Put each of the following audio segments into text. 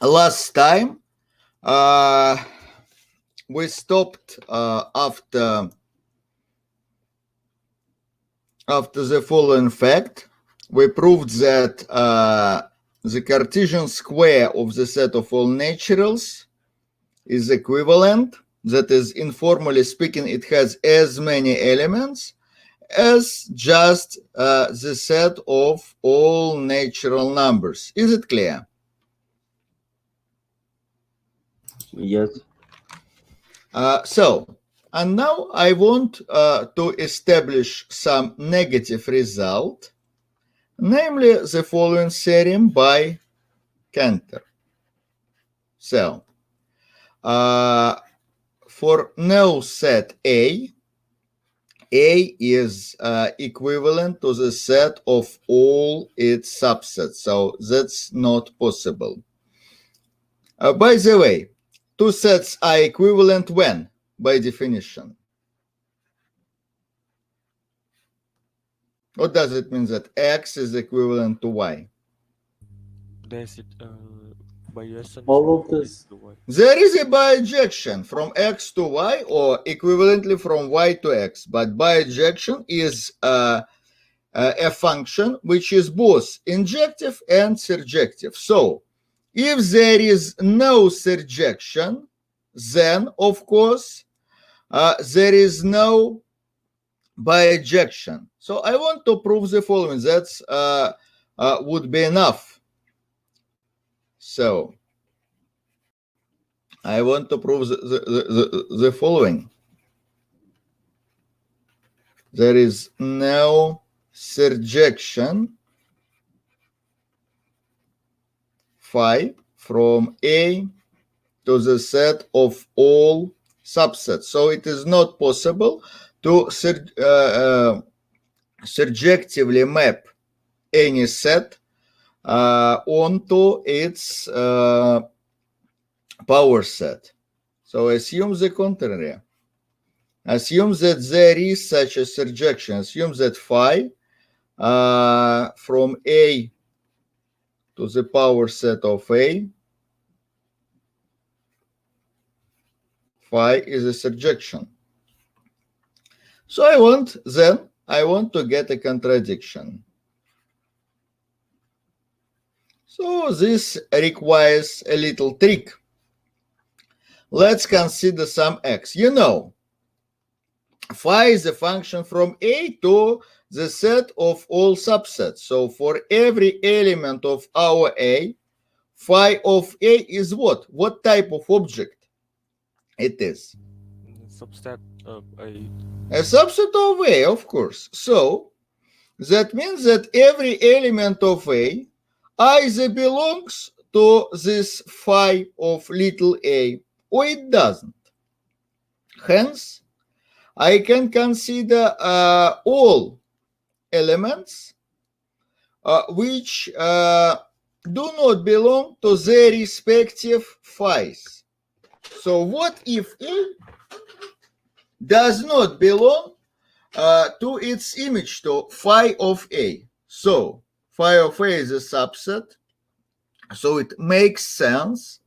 last time we stopped after the following fact. We proved that the Cartesian square of the set of all naturals is equivalent. That is, informally speaking, it has as many elements as just the set of all natural numbers. Is it clear? Yes. And now I want to establish some negative result, namely the following theorem by Cantor. So, for no set A is equivalent to the set of all its subsets. So that's not possible. By the way, two sets are equivalent when, by definition? What does it mean that X is equivalent to Y? All of this. There is a bijection from X to Y or equivalently from Y to X, but bijection is a function which is both injective and surjective. So if there is no surjection, then of course there is no bijection. So I want to prove the following. That's would be enough. So I want to prove the following. There is no surjection phi from A to the set of all subsets. So it is not possible to surjectively map any set onto its power set. So assume the contrary. Assume that there is such a surjection. Assume that phi from A to the power set of A, phi is a surjection. So I want to get a contradiction. So this requires a little trick. Let's consider some x. You know, phi is a function from A to the set of all subsets. So for every element of our A, phi of A is what? What type of object it is? Subset of A. A subset of A, of course. So that means that every element of A either belongs to this phi of little a, or it doesn't. Hence, I can consider all elements which do not belong to their respective phi's. So what if A does not belong to its image, to phi of A? So phi of A is a subset, so it makes sense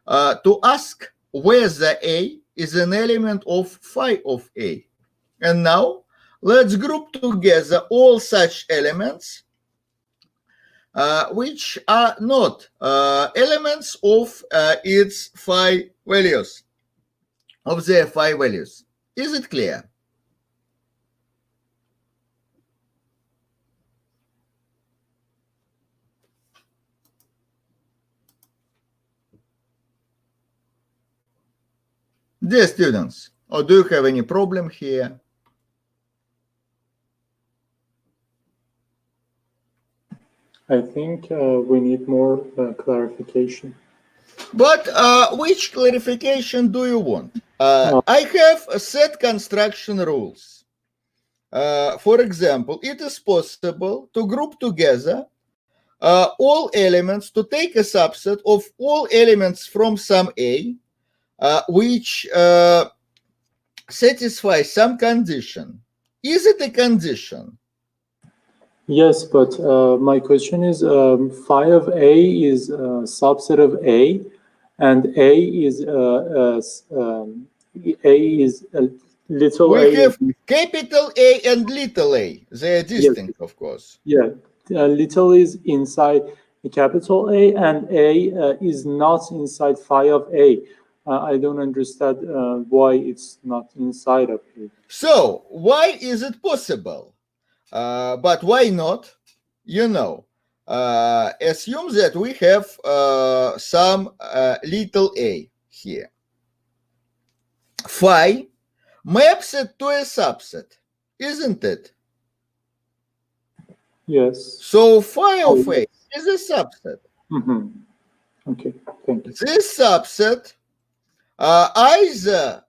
to ask whether A is an element of phi of A. And now let's group together all such elements which are not elements of its phi values, of their phi values. Is it clear? Dear students, or do you have any problem here? I think we need more clarification. But which clarification do you want? I have a set construction rules. For example, it is possible to group together all elements, to take a subset of all elements from some A, which satisfy some condition. Is it a condition? Yes, but my question is, phi of A is a subset of A, and A is a little We a. have capital A and little a. They are Yes, distinct, of course. yeah. Little is inside a capital A, and A is not inside phi of A. I don't understand why it's not inside of A. So, why is it possible? But why not? You know, assume that we have some little a here. Phi maps it to a subset, isn't it? Yes. So phi Oh, of a yes. is a subset. Mm-hmm. Okay, thank you. This subset either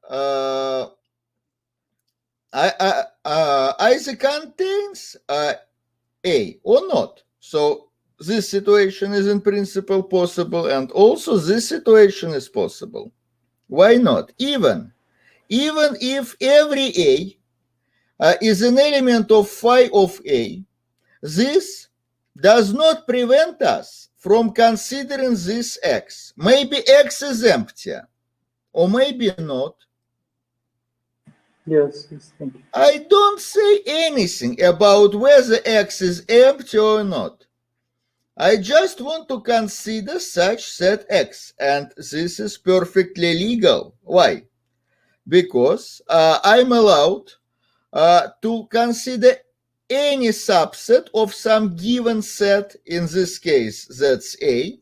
either contains a or not. So this situation is in principle possible, and also this situation is possible. Why not? Even if every a is an element of phi of a, this does not prevent us from considering this x. Maybe x is empty, or maybe not. Yes, thank you. I don't say anything about whether x is empty or not. I just want to consider such set x, and this is perfectly legal. Why? Because I'm allowed to consider any subset of some given set, in this case that's A,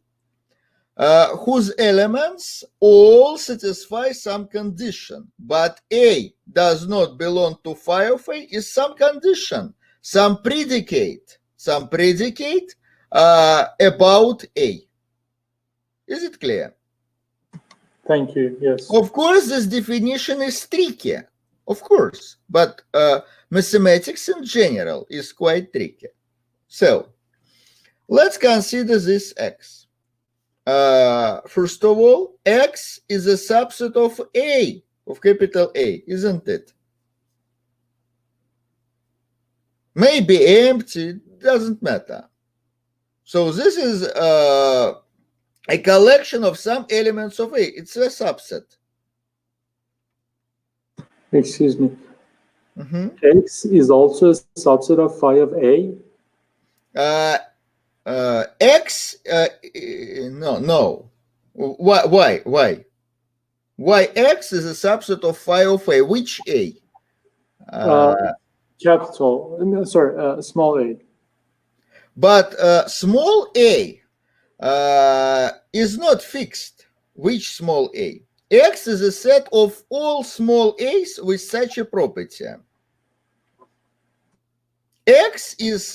whose elements all satisfy some condition, but A does not belong to phi of A is some condition, some predicate about A. Is it clear? Thank you. Yes. Of course, this definition is tricky, of course, but mathematics in general is quite tricky. So let's consider this x. First of all, x is a subset of A, of capital A, isn't it? Maybe empty, doesn't matter. So this is a collection of some elements of A. It's a subset. Excuse me. Mm-hmm. X is also a subset of phi of A? X, no. Why? Why x is a subset of phi of A? Which A? Capital, no, sorry, small a. But small a is not fixed. Which small a? X is a set of all small a's with such a property. X is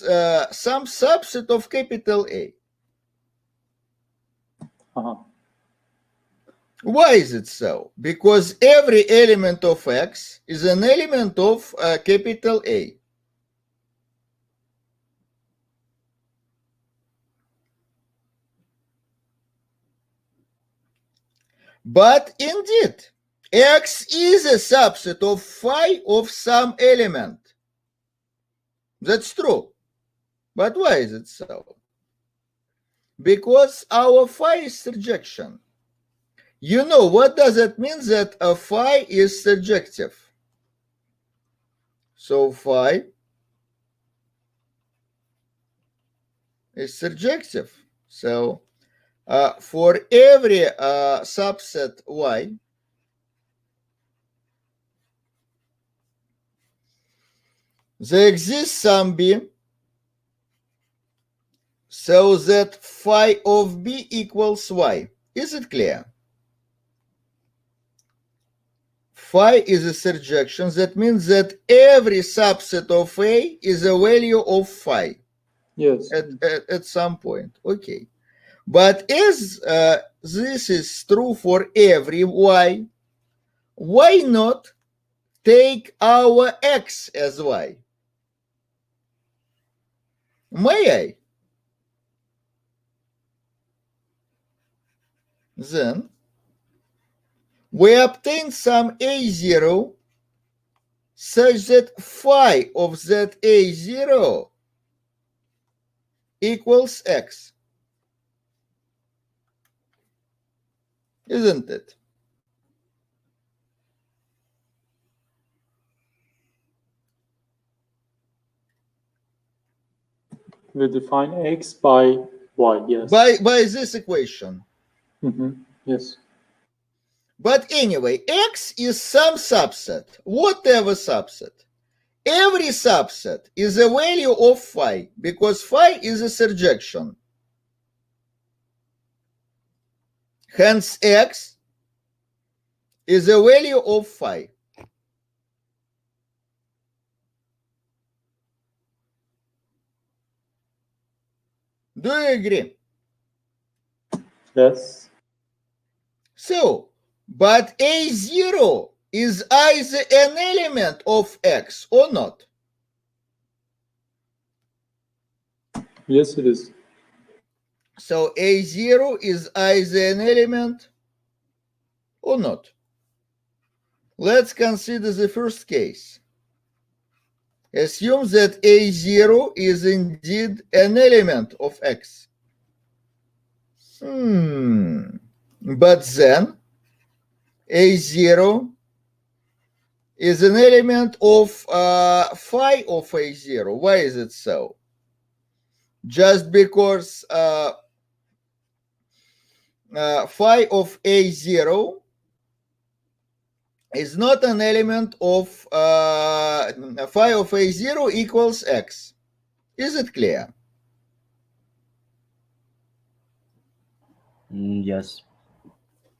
some subset of capital A. Uh-huh. Why is it so? Because every element of X is an element of capital A. But indeed, X is a subset of phi of some element. That's true. But why is it so? Because our phi is surjection. You know, what does it mean that a phi is surjective? So phi is surjective. So for every subset y, there exists some b, so that phi of b equals y. Is it clear? Phi is a surjection. That means that every subset of A is a value of phi. Yes. At some point. Okay. But as this is true for every y, why not take our x as y? May I? Then we obtain some a0 such that phi of that a0 equals x. Isn't it? We define x by y, yes. By this equation. Yes. But anyway, x is some subset, whatever subset. Every subset is a value of phi, because phi is a surjection. Hence, x is a value of phi. Do you agree? Yes. So, but a0 is either an element of x or not. Yes, it is. So a0 is either an element or not. Let's consider the first case. Assume that a0 is indeed an element of x. But then a0 is an element of phi of a0. Why is it so? Just because phi of a0 is not an element of phi of a0 equals x. Is it clear? Yes.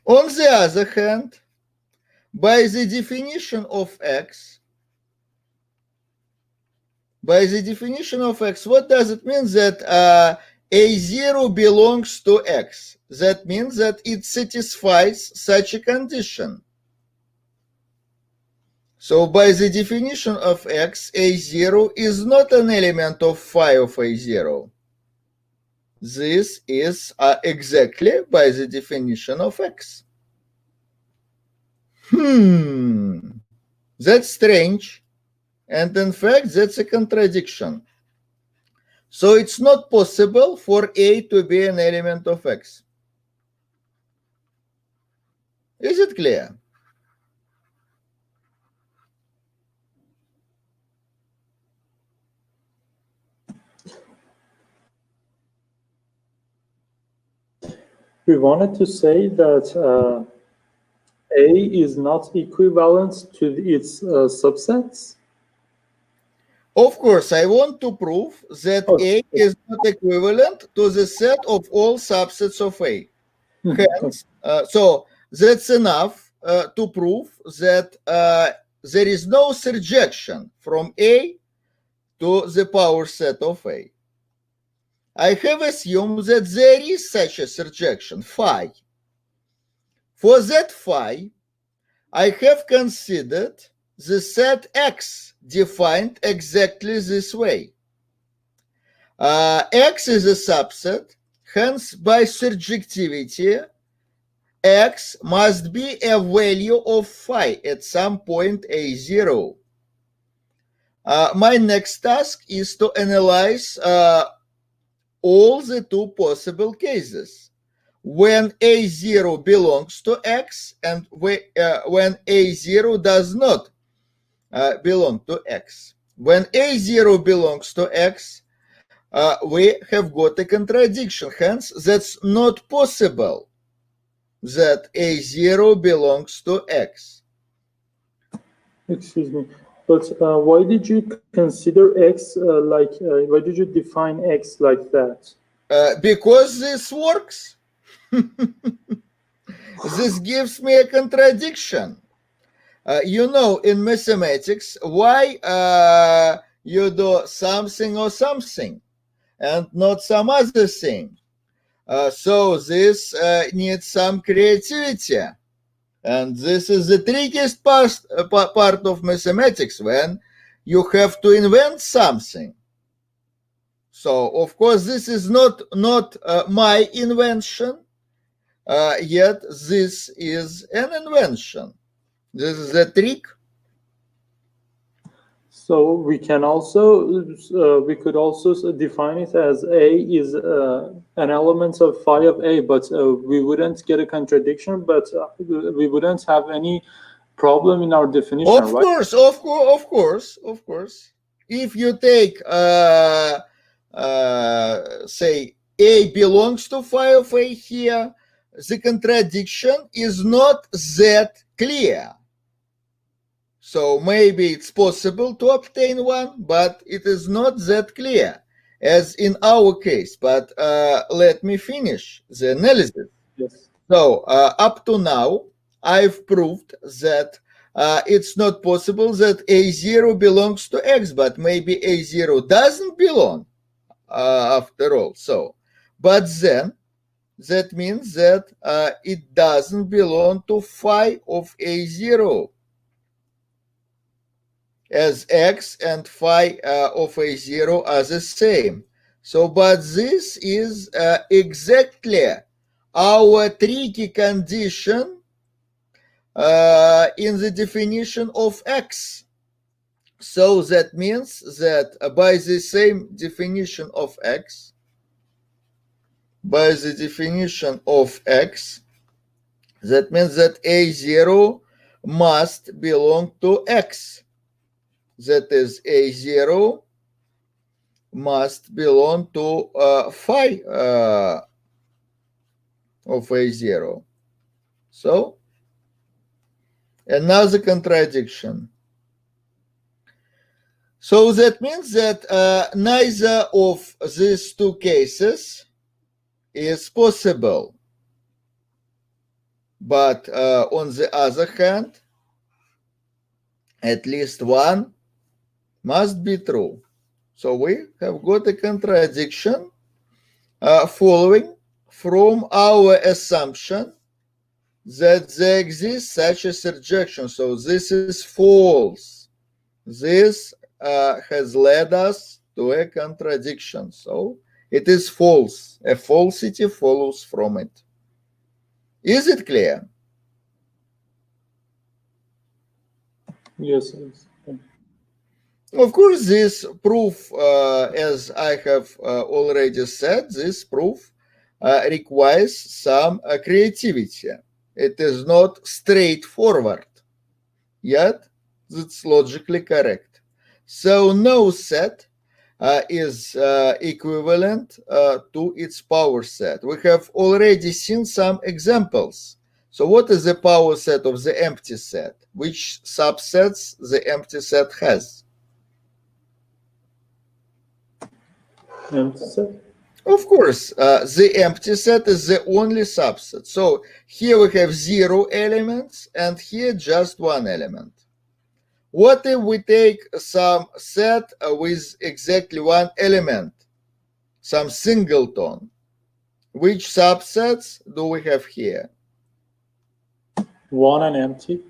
On the other hand, by the definition of x, what does it mean that a0 belongs to x? That means that it satisfies such a condition. So by the definition of x, a0 is not an element of phi of a0. This is exactly by the definition of x. That's strange. And in fact, that's a contradiction. So it's not possible for a to be an element of x. Is it clear? We wanted to say that A is not equivalent to its subsets. Of course, I want to prove that A is not equivalent to the set of all subsets of A. Hence, so that's enough to prove that there is no surjection from A to the power set of A. I have assumed that there is such a surjection, phi. For that phi, I have considered the set X defined exactly this way. X is a subset, hence by surjectivity, X must be a value of phi at some point a0. My next task is to analyze all the two possible cases. When a0 belongs to x and when a0 does not belong to x. When a0 belongs to x, we have got a contradiction. Hence, that's not possible that a0 belongs to x. Excuse me, but why did you consider x why did you define x like that? Because this works. This gives me a contradiction. In mathematics, why you do something or something and not some other thing? So this needs some creativity. And this is the trickiest part of mathematics, when you have to invent something. So, of course, this is not my invention, yet this is an invention. This is a trick. So we can also we could also define it as A is an element of phi of A, but we wouldn't get a contradiction, but we wouldn't have any problem in our definition, Of right? course, of course. If you take, say, A belongs to phi of A here, the contradiction is not that clear. So maybe it's possible to obtain one, but it is not that clear, as in our case. But let me finish the analysis. Yes. So up to now, I've proved that it's not possible that A0 belongs to X, but maybe A0 doesn't belong after all. So, but then that means that it doesn't belong to phi of A0, as X and phi of A0 are the same. So, but this is exactly our tricky condition in the definition of X. So that means that by the same definition of X, that means that A0 must belong to X. That is, A0 must belong to phi of A0. So, another contradiction. So that means that neither of these two cases is possible. But on the other hand, at least one must be true. So we have got a contradiction following from our assumption that there exists such a surjection. So this is false. This has led us to a contradiction. So it is false. A falsity follows from it. Is it clear? Yes. Of course, this proof, as I have already said, this proof requires some creativity. It is not straightforward, yet it's logically correct. So no set is equivalent to its power set. We have already seen some examples. So what is the power set of the empty set? Which subsets the empty set has? Empty set? Of course, the empty set is the only subset. So here we have 0 elements and here just one element. What if we take some set with exactly one element, some singleton? Which subsets do we have here? One and empty.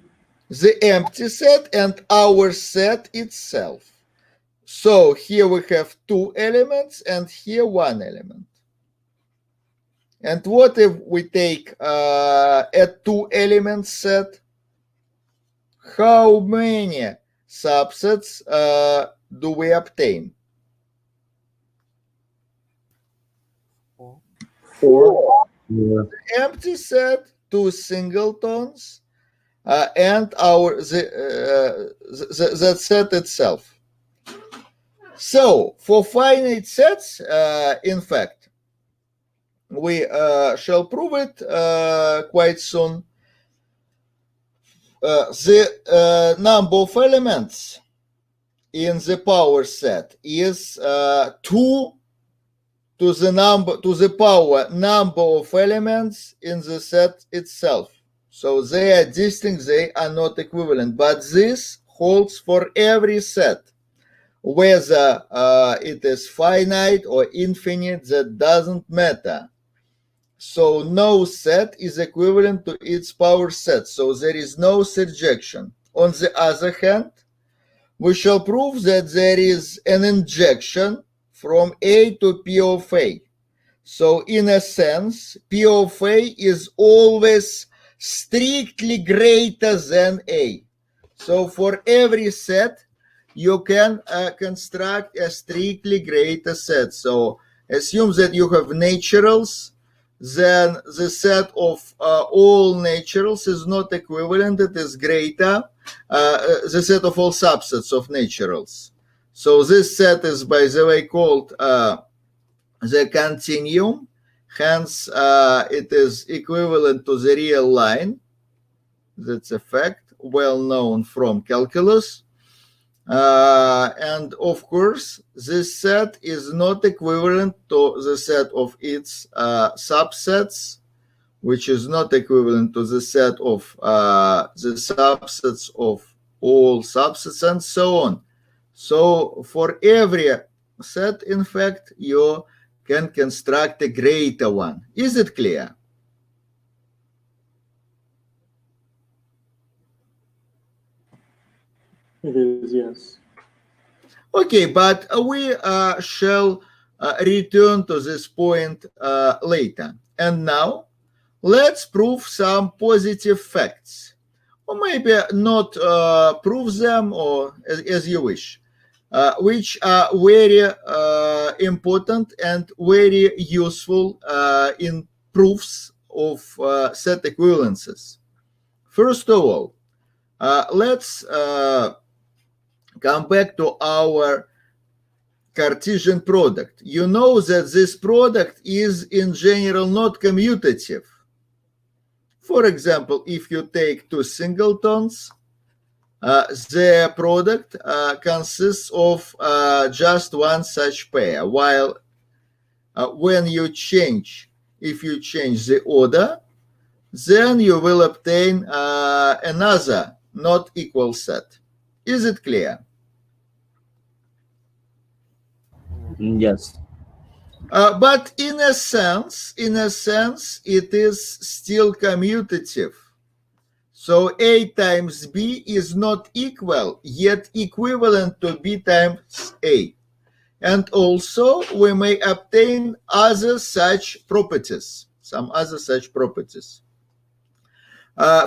The empty set and our set itself. So here we have 2 elements and here 1 element. And what if we take a 2-element set? How many subsets do we obtain? 4. Yeah. Empty set, 2 singletons, and that set itself. So for finite sets, in fact, we shall prove it quite soon. The number of elements in the power set is 2 to the power number of elements in the set itself. So they are distinct, they are not equivalent, but this holds for every set. Whether it is finite or infinite, that doesn't matter. So no set is equivalent to its power set, so there is no surjection. On the other hand, we shall prove that there is an injection from A to P of A. So in a sense, P of A is always strictly greater than A. So for every set, you can construct a strictly greater set. So assume that you have naturals, then the set of all naturals is not equivalent, it is greater the set of all subsets of naturals. So this set is, by the way, called the continuum, hence it is equivalent to the real line. That's a fact, well known from calculus. And of course, this set is not equivalent to the set of its subsets, which is not equivalent to the set of the subsets of all subsets, and so on. So for every set, in fact, you can construct a greater one. Is it clear? It is, yes. Okay, but we shall return to this point later. And now, let's prove some positive facts. Or maybe not prove them, or as you wish, which are very important and very useful in proofs of set equivalences. First of all, let's come back to our Cartesian product. You know that this product is in general not commutative. For example, if you take two singletons, the product consists of just one such pair, while when you change, if you change the order, then you will obtain another not equal set. Is it clear? Yes. But in a sense, it is still commutative. So A times B is not equal, yet equivalent to B times A. And also, we may obtain other such properties, some other such properties.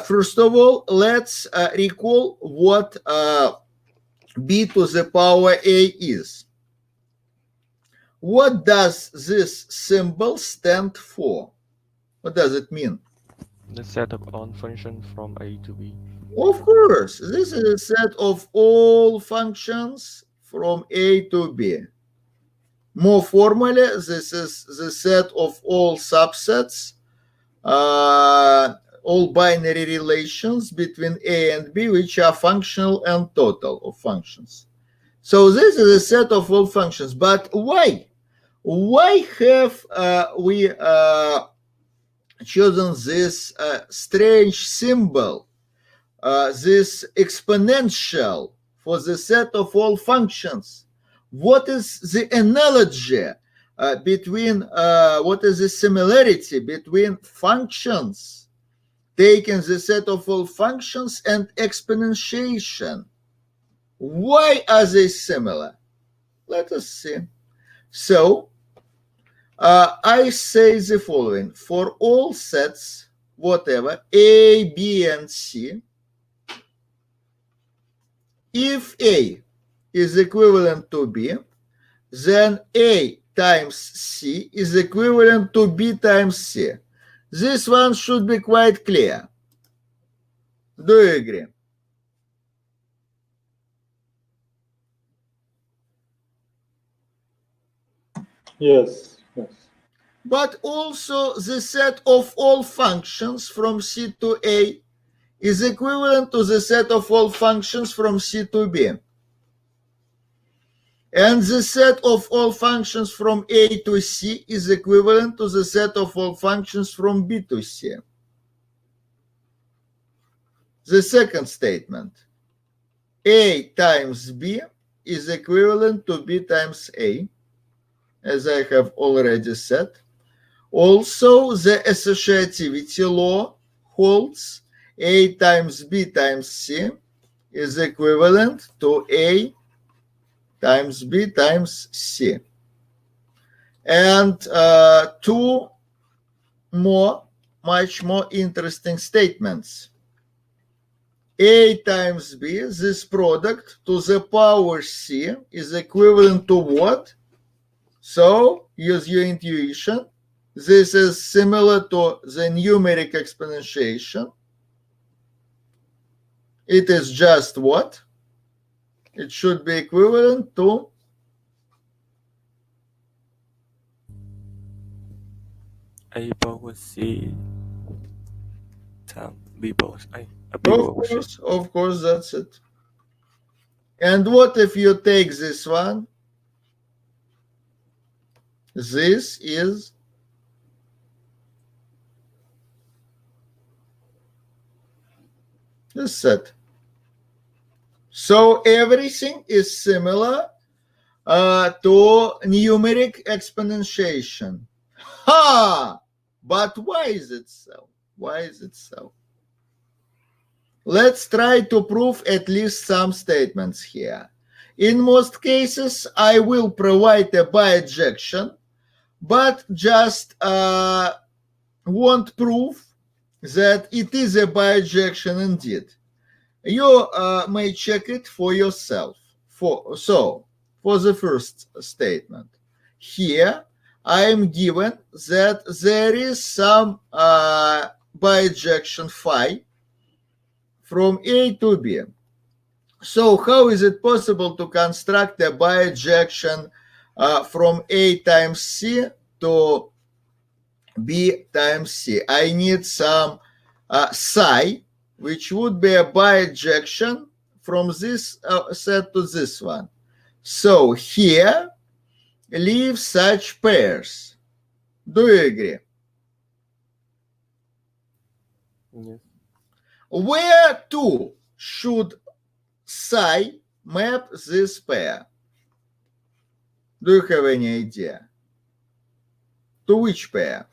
First of all, let's recall what B to the power A is. What does this symbol stand for? What does it mean? The set of all functions from A to B. Of course, this is a set of all functions from A to B. More formally, this is the set of all subsets, all binary relations between A and B, which are functional and total of functions. So this is a set of all functions. But why? Why have we chosen this strange symbol, this exponential for the set of all functions? What is the analogy between, what is the similarity between functions, taking the set of all functions, and exponentiation? Why are they similar? Let us see. So, I say the following: for all sets, whatever, A, B, and C, if A is equivalent to B, then A times C is equivalent to B times C. This one should be quite clear. Do you agree? Yes, yes. But also the set of all functions from C to A is equivalent to the set of all functions from C to B. And the set of all functions from A to C is equivalent to the set of all functions from B to C. The second statement, A times B is equivalent to B times A, as I have already said. Also, the associativity law holds. A times B times C is equivalent to A times B times C. And two more, much more interesting statements. A times B, this product to the power C is equivalent to what? So use your intuition. This is similar to the numeric exponentiation. It is just what? It should be equivalent to A power C times B power B power C. of course, that's it. And what if you take this one? This is the set. So everything is similar to numeric exponentiation. Ha! But why is it so? Why is it so? Let's try to prove at least some statements here. In most cases, I will provide a bijection, but just won't prove that it is a bijection indeed. You may check it for yourself. For the first statement, here I am given that there is some bijection phi from A to B. So how is it possible to construct a bijection from A times C to B times C? I need some psi, which would be a bijection from this set to this one. So here, leave such pairs. Do you agree? Yes. Where to should psi map this pair? Do you have any idea? To which pair?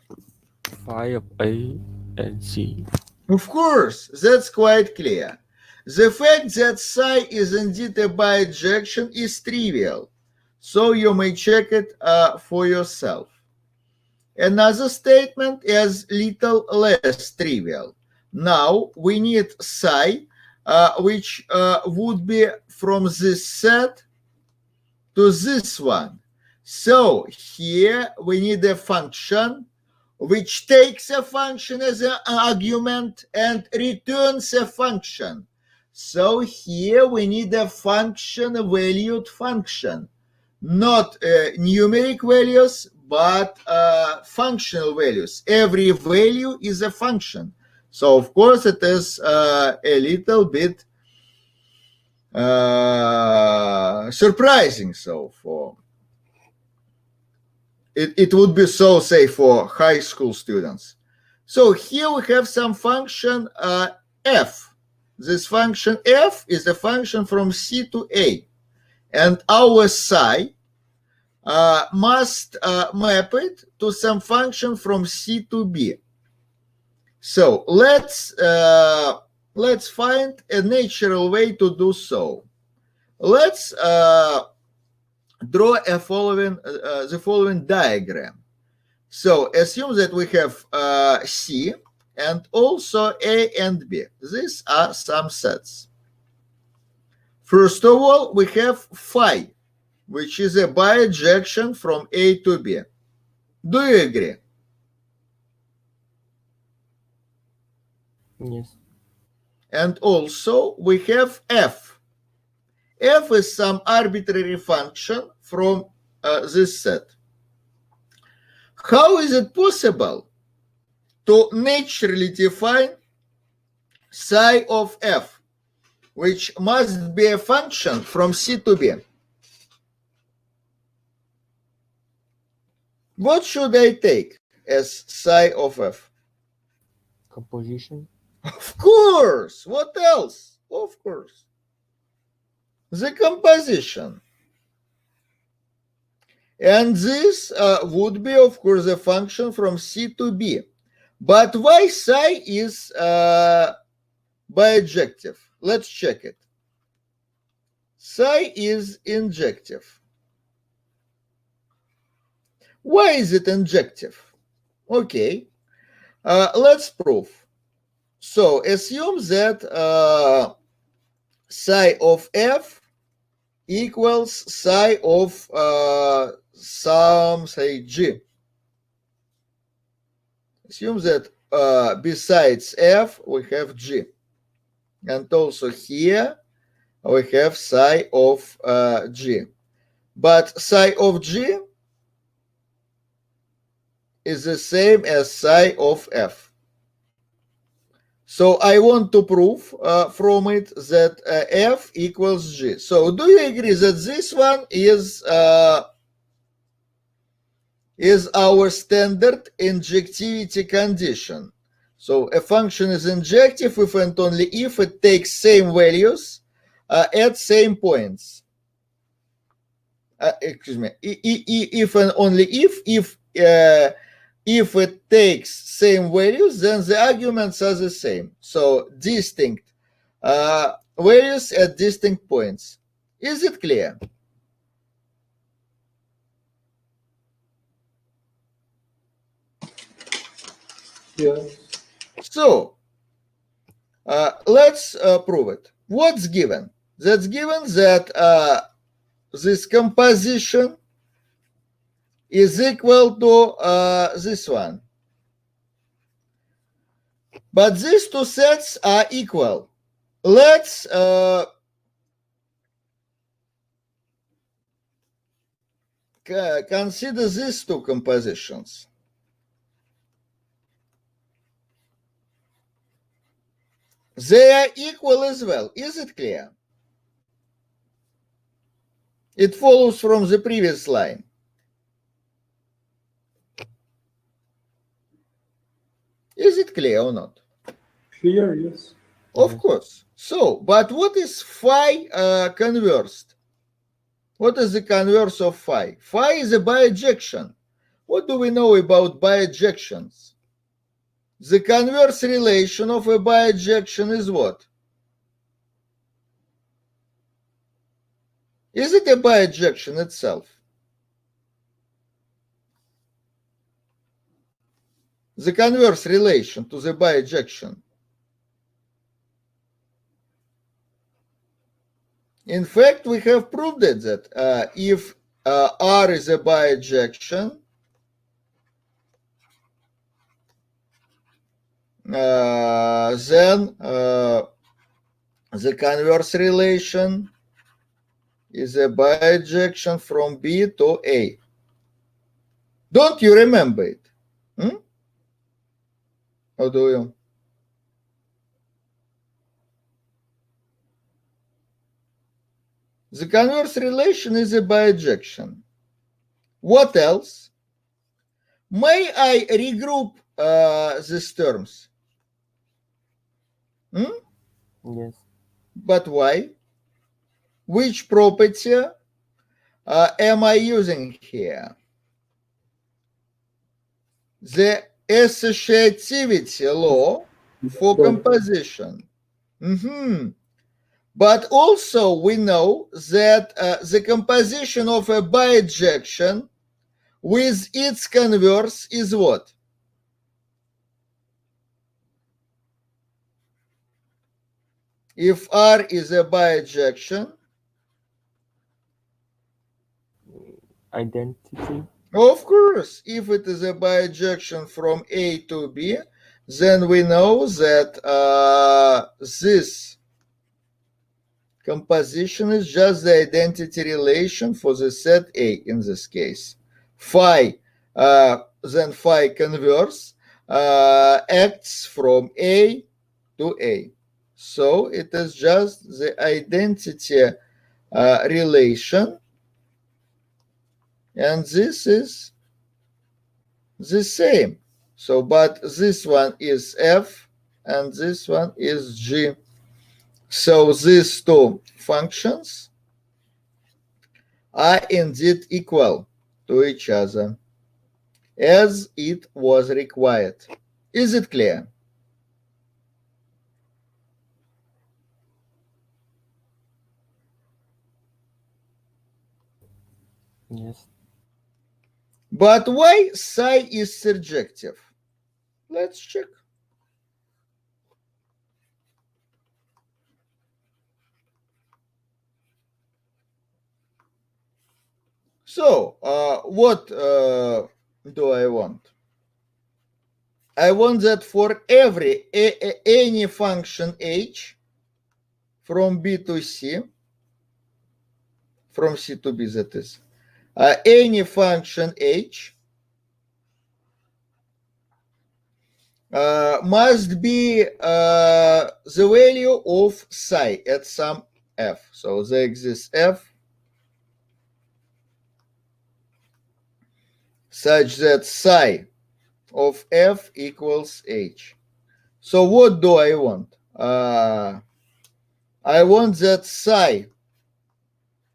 Phi of A and C. Of course, that's quite clear. The fact that psi is indeed a bijection is trivial, so you may check it for yourself. Another statement is little less trivial. Now we need psi, which would be from this set to this one. So here we need a function which takes a function as an argument and returns a function. So here we need a function-valued function, not numeric values, but functional values. Every value is a function. So of course it is a little bit surprising. So for it would be so, say, for high school students. So here we have some function f. This function f is a function from C to A. And our psi must map it to some function from C to B. So let's find a natural way to do so. Let's draw the following diagram. So assume that we have C and also A and B. These are some sets. First of all, we have phi, which is a bijection from A to B. Do you agree? Yes. And also we have f. F is some arbitrary function from this set. How is it possible to naturally define psi of f, which must be a function from C to B? What should I take as psi of f? Composition. Of course. What else? Of course. The composition. And this would be, of course, a function from C to B. But why psi is bijective? Let's check it. Psi is injective. Why is it injective? Okay, let's prove. So assume that psi of f equals psi of some, say, g. Assume that besides f, we have g. And also here, we have psi of g. But psi of g is the same as psi of f. So I want to prove from it that f equals g. So do you agree that this one is our standard injectivity condition? So a function is injective if and only if it takes same values at same points. Excuse me. If and only if it takes same values, then the arguments are the same. So distinct values at distinct points. Is it clear? Yes. So let's prove it. What's given? That's given that this composition is equal to this one. But these two sets are equal. Let's consider these two compositions. They are equal as well. Is it clear? It follows from the previous line. Is it clear or not? Clear, yes. Of Yes. course. So, but what is phi conversed? What is the converse of phi? Phi is a bijection. What do we know about bijections? The converse relation of a bijection is what? Is it a bijection itself? The converse relation to the bijection. In fact, we have proved it that if R is a bijection, then the converse relation is a bijection from B to A. Don't you remember it? Or do you? The converse relation is a bijection. What else? May I regroup these terms? Yes. But why? Which property am I using here? The associativity law for composition. But also we know that the composition of a bijection with its converse is what? If R is a bijection, Identity. of course, if it is a bijection from A to B, then we know that this composition is just the identity relation for the set A in this case. Phi, then phi converse acts from A to A. So it is just the identity relation, and this is the same. So, but this one is F and this one is G. So these two functions are indeed equal to each other as it was required. Is it clear? Yes. But why psi is surjective? Let's check. So what do I want? I want that for every any function h from b to c, from c to b, that is, any function h must be the value of psi at some f. So there exists f such that psi of f equals h. So what do I want? I want that psi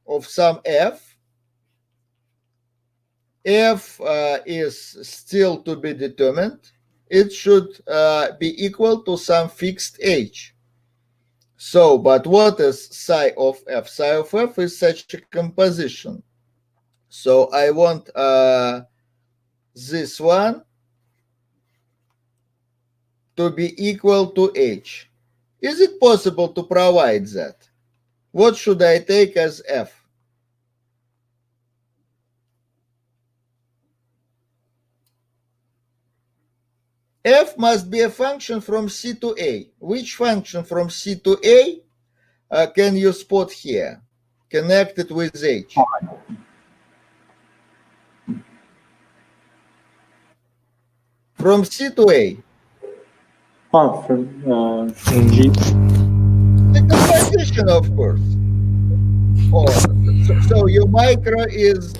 of some f. F is still to be determined. It should be equal to some fixed h. So, but what is psi of f? Psi of f is such a composition. So I want this one to be equal to h. Is it possible to provide that? What should I take as f? F must be a function from C to A. Which function from C to A can you spot here, connected with H? From C to A. From G. The composition, of course. Oh, so your micro is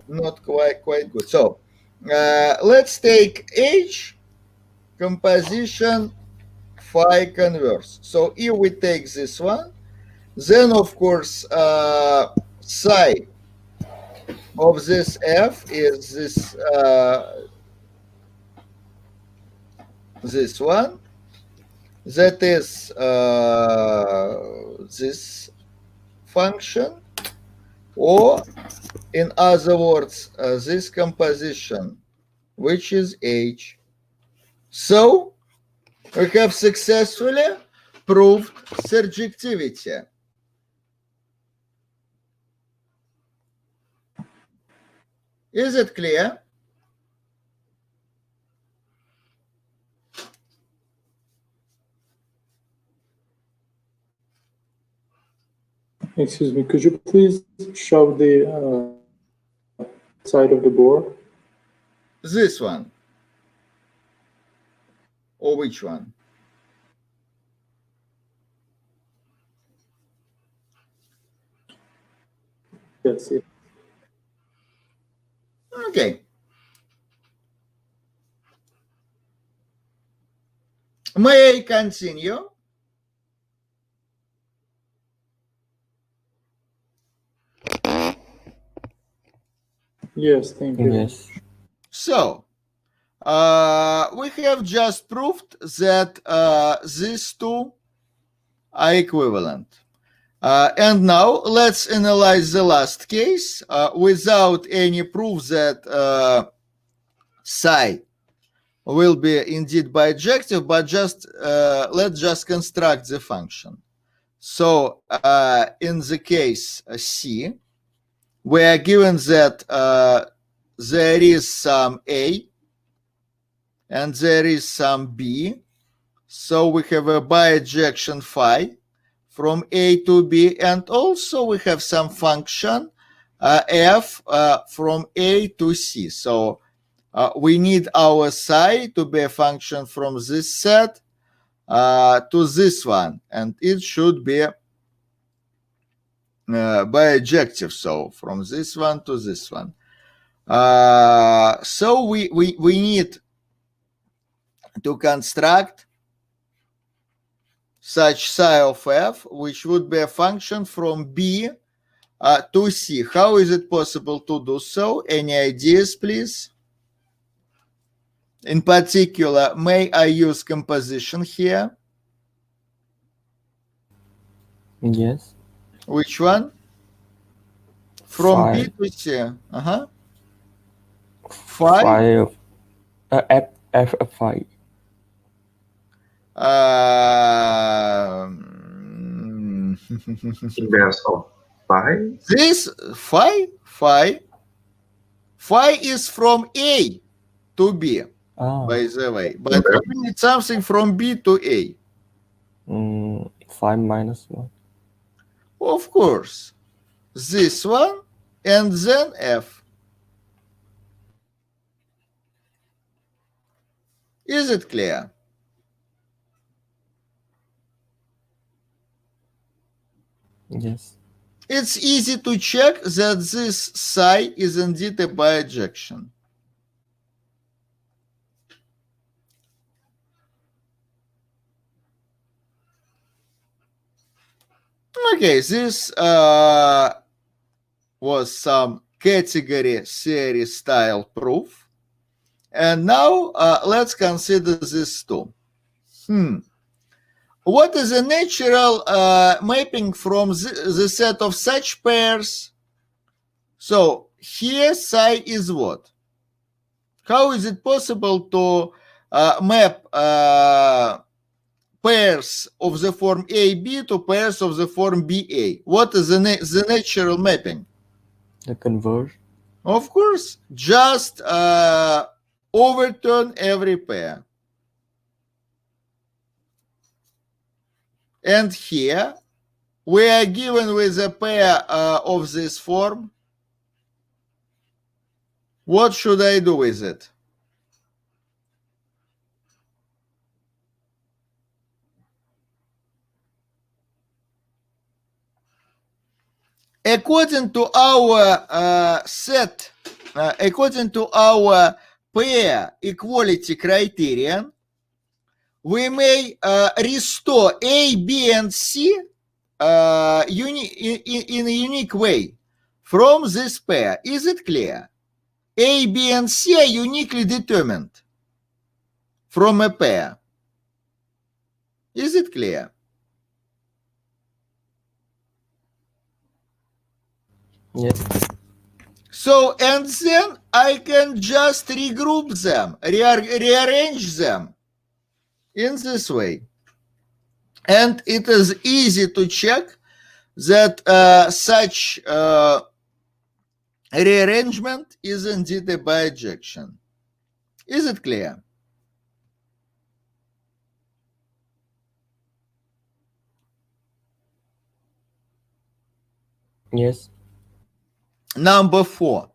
not quite good. So let's take H, composition, phi converse. So if we take this one, then of course psi of this f is this one. That is this function, or in other words, this composition, which is h. So we have successfully proved surjectivity. Is it clear? Excuse me, could you please show the side of the board? This one. Or which one? Yes. Okay. May I continue? Yes, thank you. Yes. So, we have just proved that these two are equivalent. And now let's analyze the last case without any proof that psi will be indeed bijective, but just let's just construct the function. So in the case C, we are given that there is some A and there is some B. So we have a bijection phi from A to B, and also we have some function f from A to C. So we need our psi to be a function from this set to this one, and it should be bijective. So from this one to this one. So we need to construct such psi of f, which would be a function from B to C. How is it possible to do so? Any ideas, please? In particular, may I use composition here? Yes. Which one? From B Phi. to C. Phi? Phi of f of phi. Inverse of phi? This phi? phi. Phi is from A to B, Ah, by the way. But we need something from B to A. 5 minus 1. Of course. This one and then F. Is it clear? Yes. It's easy to check that this psi is indeed a bijection. Okay, this was some category theory style proof. And now let's consider this too. What is a natural mapping from the set of such pairs? So here psi is what? How is it possible to map pairs of the form AB to pairs of the form BA? What is the natural mapping? The converge. Of course, just overturn every pair. And here we are given with a pair of this form. What should I do with it? According to our according to our pair equality criterion, we may restore A, B, and C in a unique way from this pair. Is it clear? A, B, and C are uniquely determined from a pair. Is it clear? Yes. So, and then I can just regroup them, rearrange them in this way. And it is easy to check that such rearrangement is indeed a bijection. Is it clear? Yes. Number 4.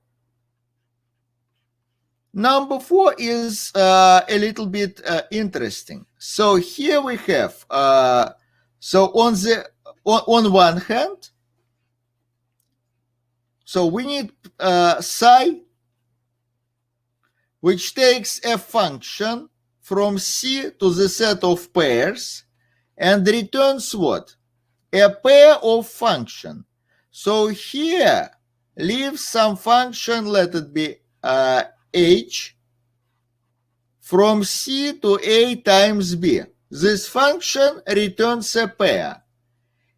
Number 4 is a little bit interesting. So here we have, so on one hand, so we need psi, which takes a function from C to the set of pairs and returns what? A pair of function. So here, leave some function, let it be h, from C to A times B. This function returns a pair.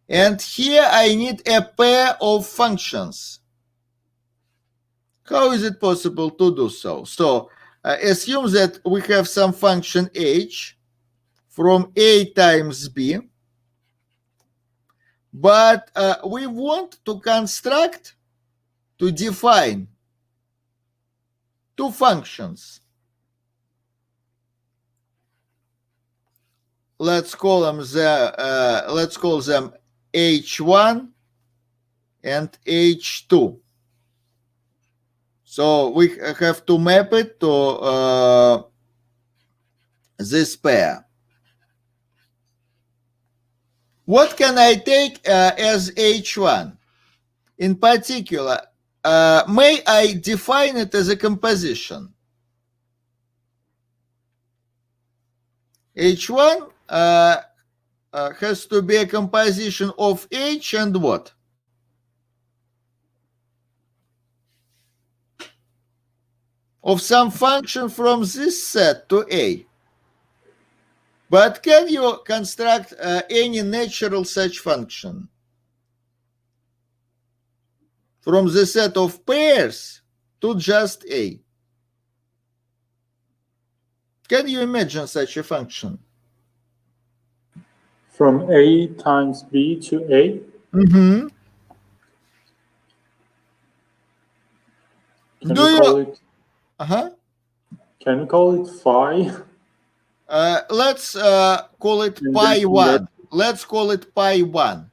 And here I need a pair of functions. How is it possible to do so? So assume that we have some function h from A times B, but we want to construct, to define two functions. Let's call them h1 and h2. So we have to map it to this pair. What can I take as h1? In particular, may I define it as a composition? h1 has to be a composition of h and what? Of some function from this set to A. But can you construct any natural such function from the set of pairs to just A? Can you imagine such a function? From A times B to A? Mm-hmm. Can Do we you? call it? Can we call it phi? Let's call it And pi then 1. Let's call it pi 1,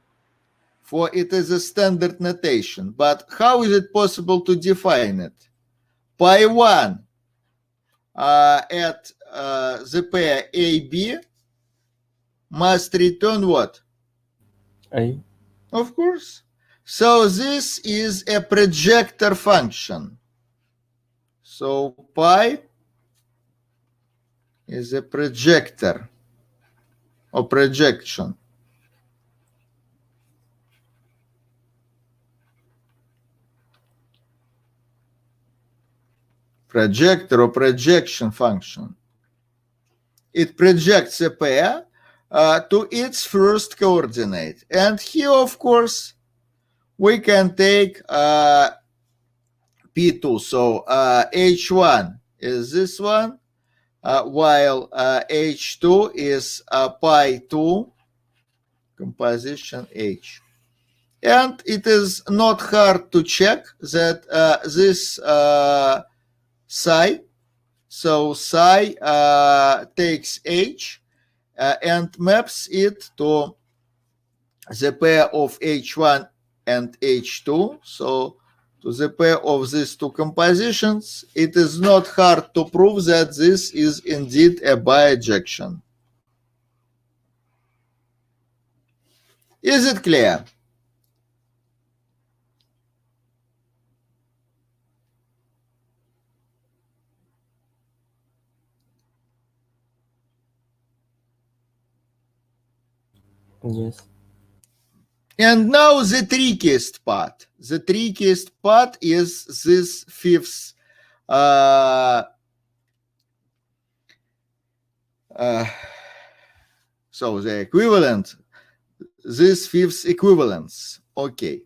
for it is a standard notation. But how is it possible to define it? Pi 1 at the pair AB must return what? A. Of course. So this is a projector function. So pi is a projector or projection. Projector or projection function. It projects a pair to its first coordinate. And here, of course, we can take P2. So H1 is this one, while H2 is pi 2 composition H. And it is not hard to check that this psi, so psi takes H and maps it to the pair of H1 and H2. So to the pair of these two compositions, it is not hard to prove that this is indeed a bijection. Is it clear? Yes. And now the trickiest part. The trickiest part is this fifth so the equivalent, this fifth equivalence. Okay.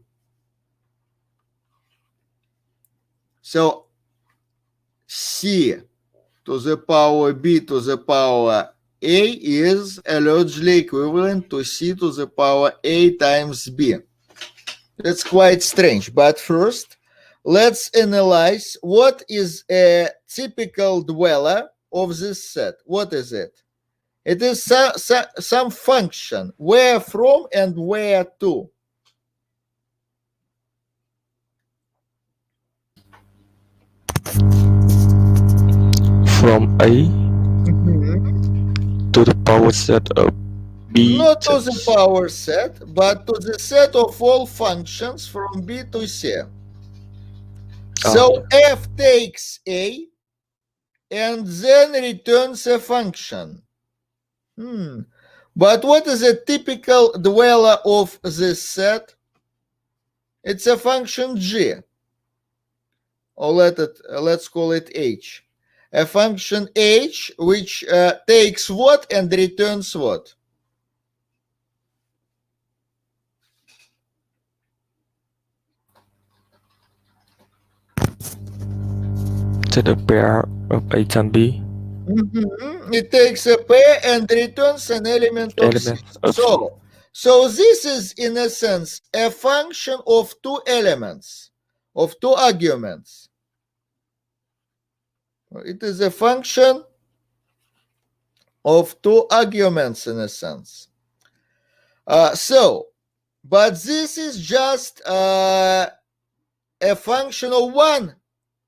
So C to the power B to the power A is logically equivalent to C to the power A times B. That's quite strange. But first, let's analyze what is a typical dweller of this set. What is it? It is some function. Where from and where to? From A to the power set of B. Not to the power set, but to the set of all functions from B to C. So f takes A and then returns a function. But what is a typical dweller of this set? It's a function g, or let's call it h. A function h which takes what and returns what? To the pair of A times B. It takes a pair and returns an element of C. So this is, in a sense, a function of two elements, of two arguments. It is a function of two arguments, in a sense. But this is just a function of one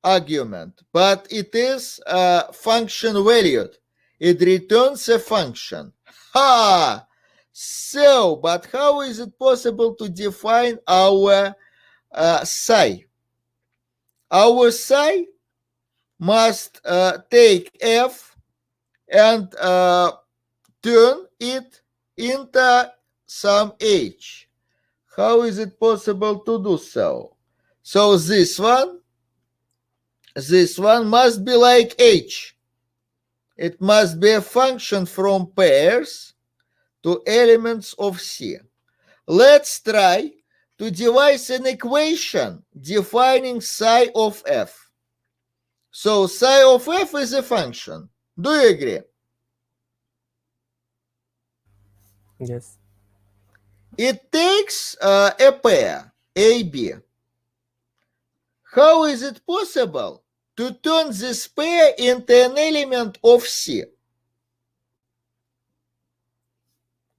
argument, but it is function valued. It returns a function. So, but how is it possible to define our psi? Our psi must take f and turn it into some h. How is it possible to do so? So this one must be like h. It must be a function from pairs to elements of C. Let's try to devise an equation defining psi of f. So psi of f is a function. Do you agree? Yes. It takes a pair, AB. how is it possible to turn this pair into an element of C?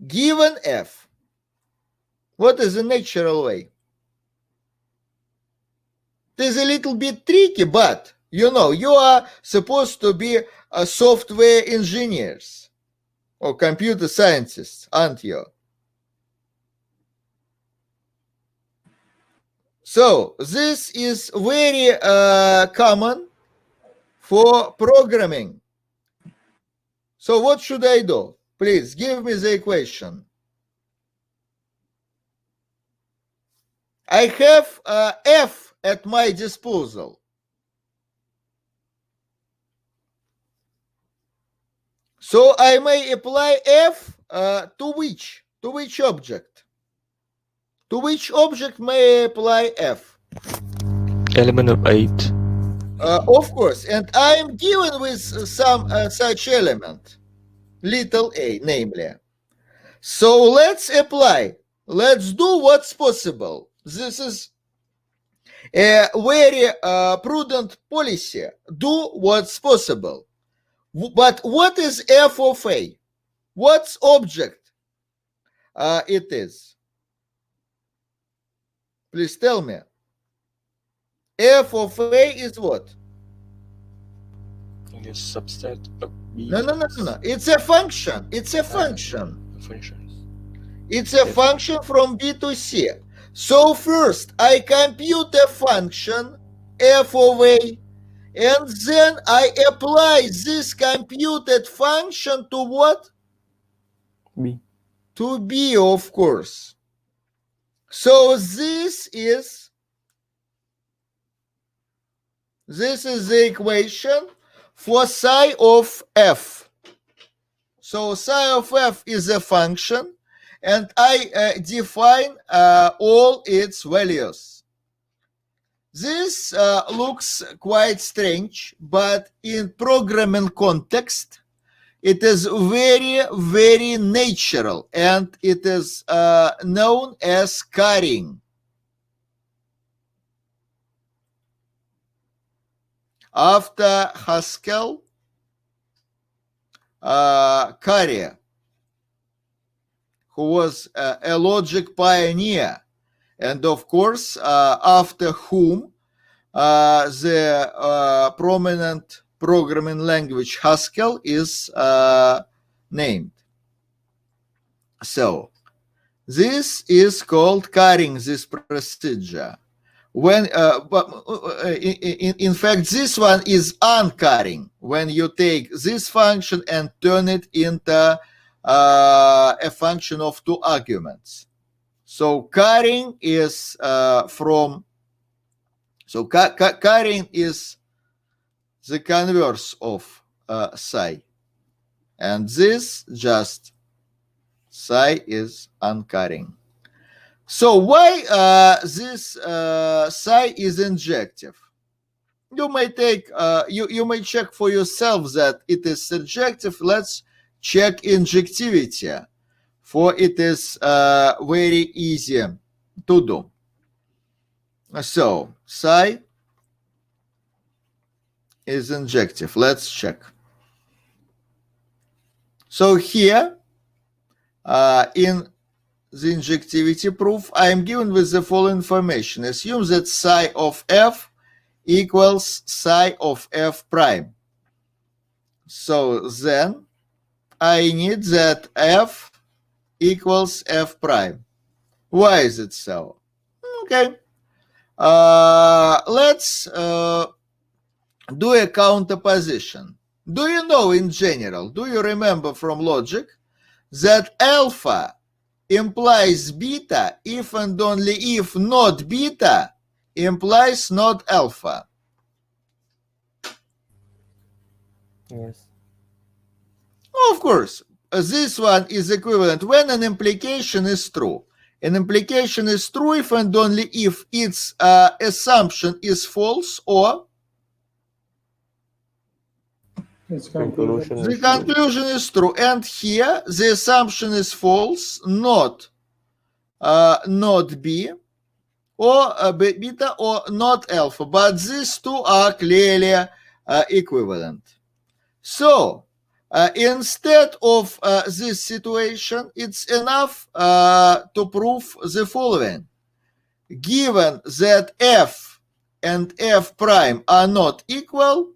Given F, what is the natural way? It is a little bit tricky, but you know, you are supposed to be software engineers or computer scientists, aren't you? So this is very common for programming. So what should I do? Please give me the equation. I have F at my disposal. So I may apply F to which object? To which object may I apply F? Element of 8. Of course, and I am given with some such element, little a, namely. So let's apply. Let's do what's possible. This is a very prudent policy. Do what's possible. But what is F of A? What's object it is? Please tell me. F of A is what? I guess subset of B. No. It's a function. It's a function. Functions. It's a function from B to C. So first I compute a function f of A, and then I apply this computed function to what? B. To B, of course. So this is the equation for psi of f. So psi of f is a function, and I define all its values. This looks quite strange, but in programming context, it is very, very natural, and it is known as carrying. After Haskell, Carrier, who was a logic pioneer, and of course, after whom the prominent programming language Haskell is named. So this is called carrying, this procedure. When in fact, this one is uncarrying, when you take this function and turn it into a function of two arguments. So carrying is carrying is the converse of psi, and this just psi is uncarrying. So why this psi is injective? You may take you may check for yourself that it is surjective. Let's check injectivity, for it is very easy to do. So psi is injective. Let's check. So here in the injectivity proof, I am given with the following information. Assume that psi of f equals psi of f prime. So then I need that f equals f prime. Why is it so? Okay. Let's do a counterposition. Do you know in general, do you remember from logic that alpha implies beta if and only if not beta implies not alpha? Yes. Of course, this one is equivalent when an implication is true. An implication is true if and only if its assumption is false or Its Conclusion the is conclusion is true. And here the assumption is false, not B. or beta or not alpha, but these two are clearly equivalent. So instead of this situation, it's enough to prove the following. Given that f and f prime are not equal,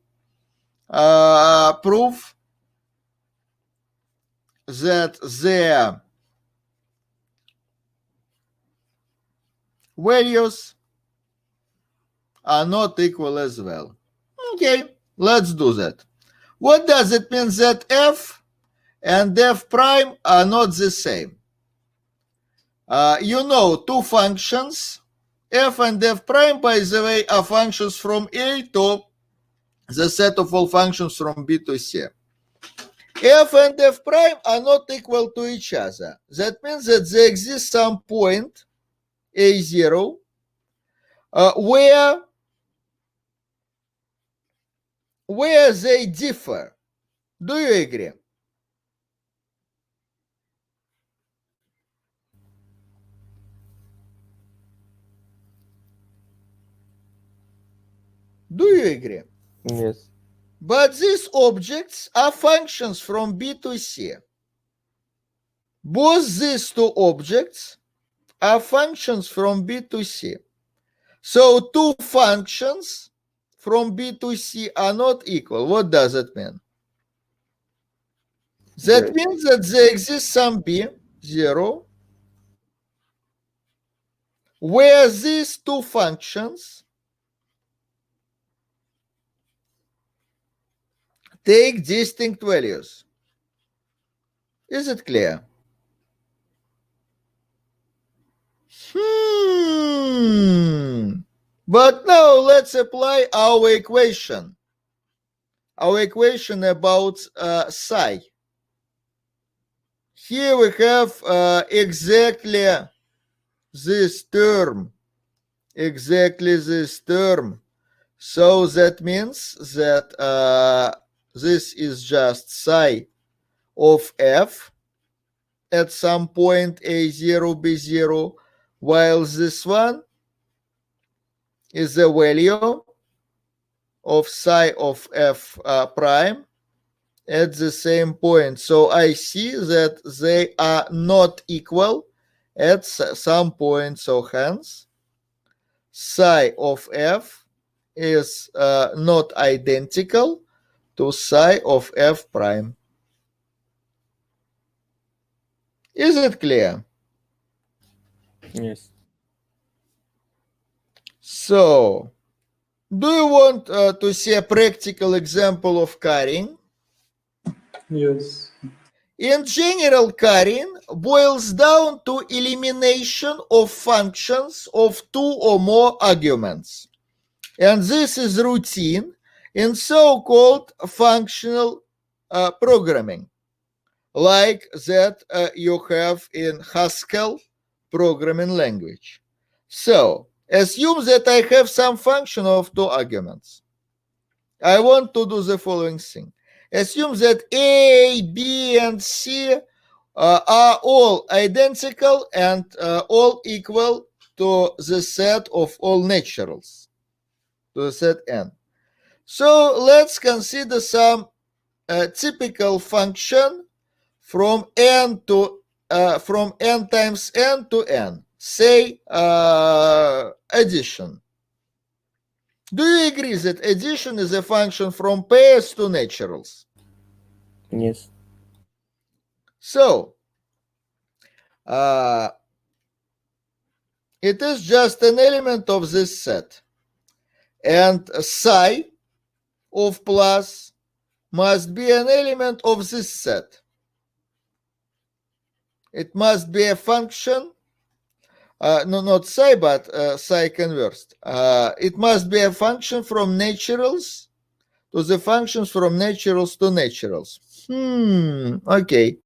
prove that their values are not equal as well. Okay, let's do that. What does it mean that f and f prime are not the same? You know two functions, f and f prime, by the way, are functions from A to the set of all functions from B to C. F and f prime are not equal to each other. That means that there exists some point A0 where they differ. Do you agree? Do you agree? Yes. But these objects are functions from B to C. Both these two objects are functions from B to C. So two functions from B to C are not equal. What does it mean? That means that there exists some B0 where these two functions take distinct values. Is it clear? But now let's apply our equation. Our equation about psi. Here we have exactly this term. So that means that this is just psi of f at some point a0, b0, while this one is the value of psi of f prime at the same point. So I see that they are not equal at some point. So hence, psi of f is not identical to psi of f prime. Is it clear? Yes. So, do you want to see a practical example of carrying? Yes. In general, carrying boils down to elimination of functions of two or more arguments. And this is routine in so-called functional programming, like that you have in Haskell programming language. So, assume that I have some function of two arguments. I want to do the following thing. Assume that A, B, and C are all identical and all equal to the set of all naturals, to the set n. So let's consider some typical function from n times n to n. Say addition. Do you agree that addition is a function from pairs to naturals? Yes. So, it is just an element of this set. And psi of plus must be an element of this set. It must be a function, no, not psi, but psi conversed. It must be a function from naturals to the functions from naturals to naturals. Okay.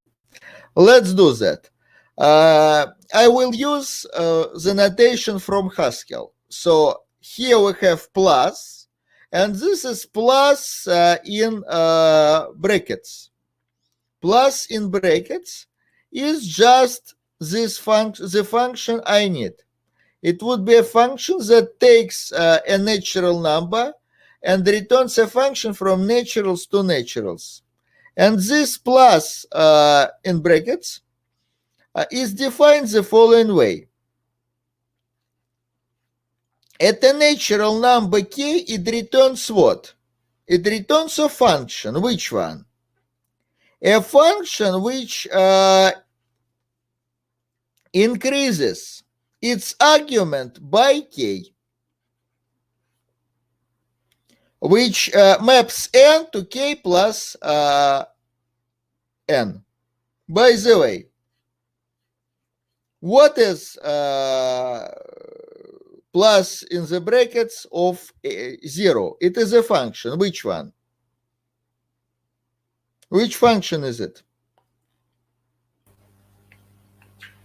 Let's do that. I will use the notation from Haskell. So here we have plus, and this is plus in brackets. Plus in brackets is just this function, the function I need. It would be a function that takes a natural number and returns a function from naturals to naturals. And this plus in brackets is defined the following way. At a natural number k, it returns what? It returns a function. Which one? A function which increases its argument by k, which maps n to k plus n. By the way, what is plus in the brackets of 0? It is a function. Which one? Which function is it?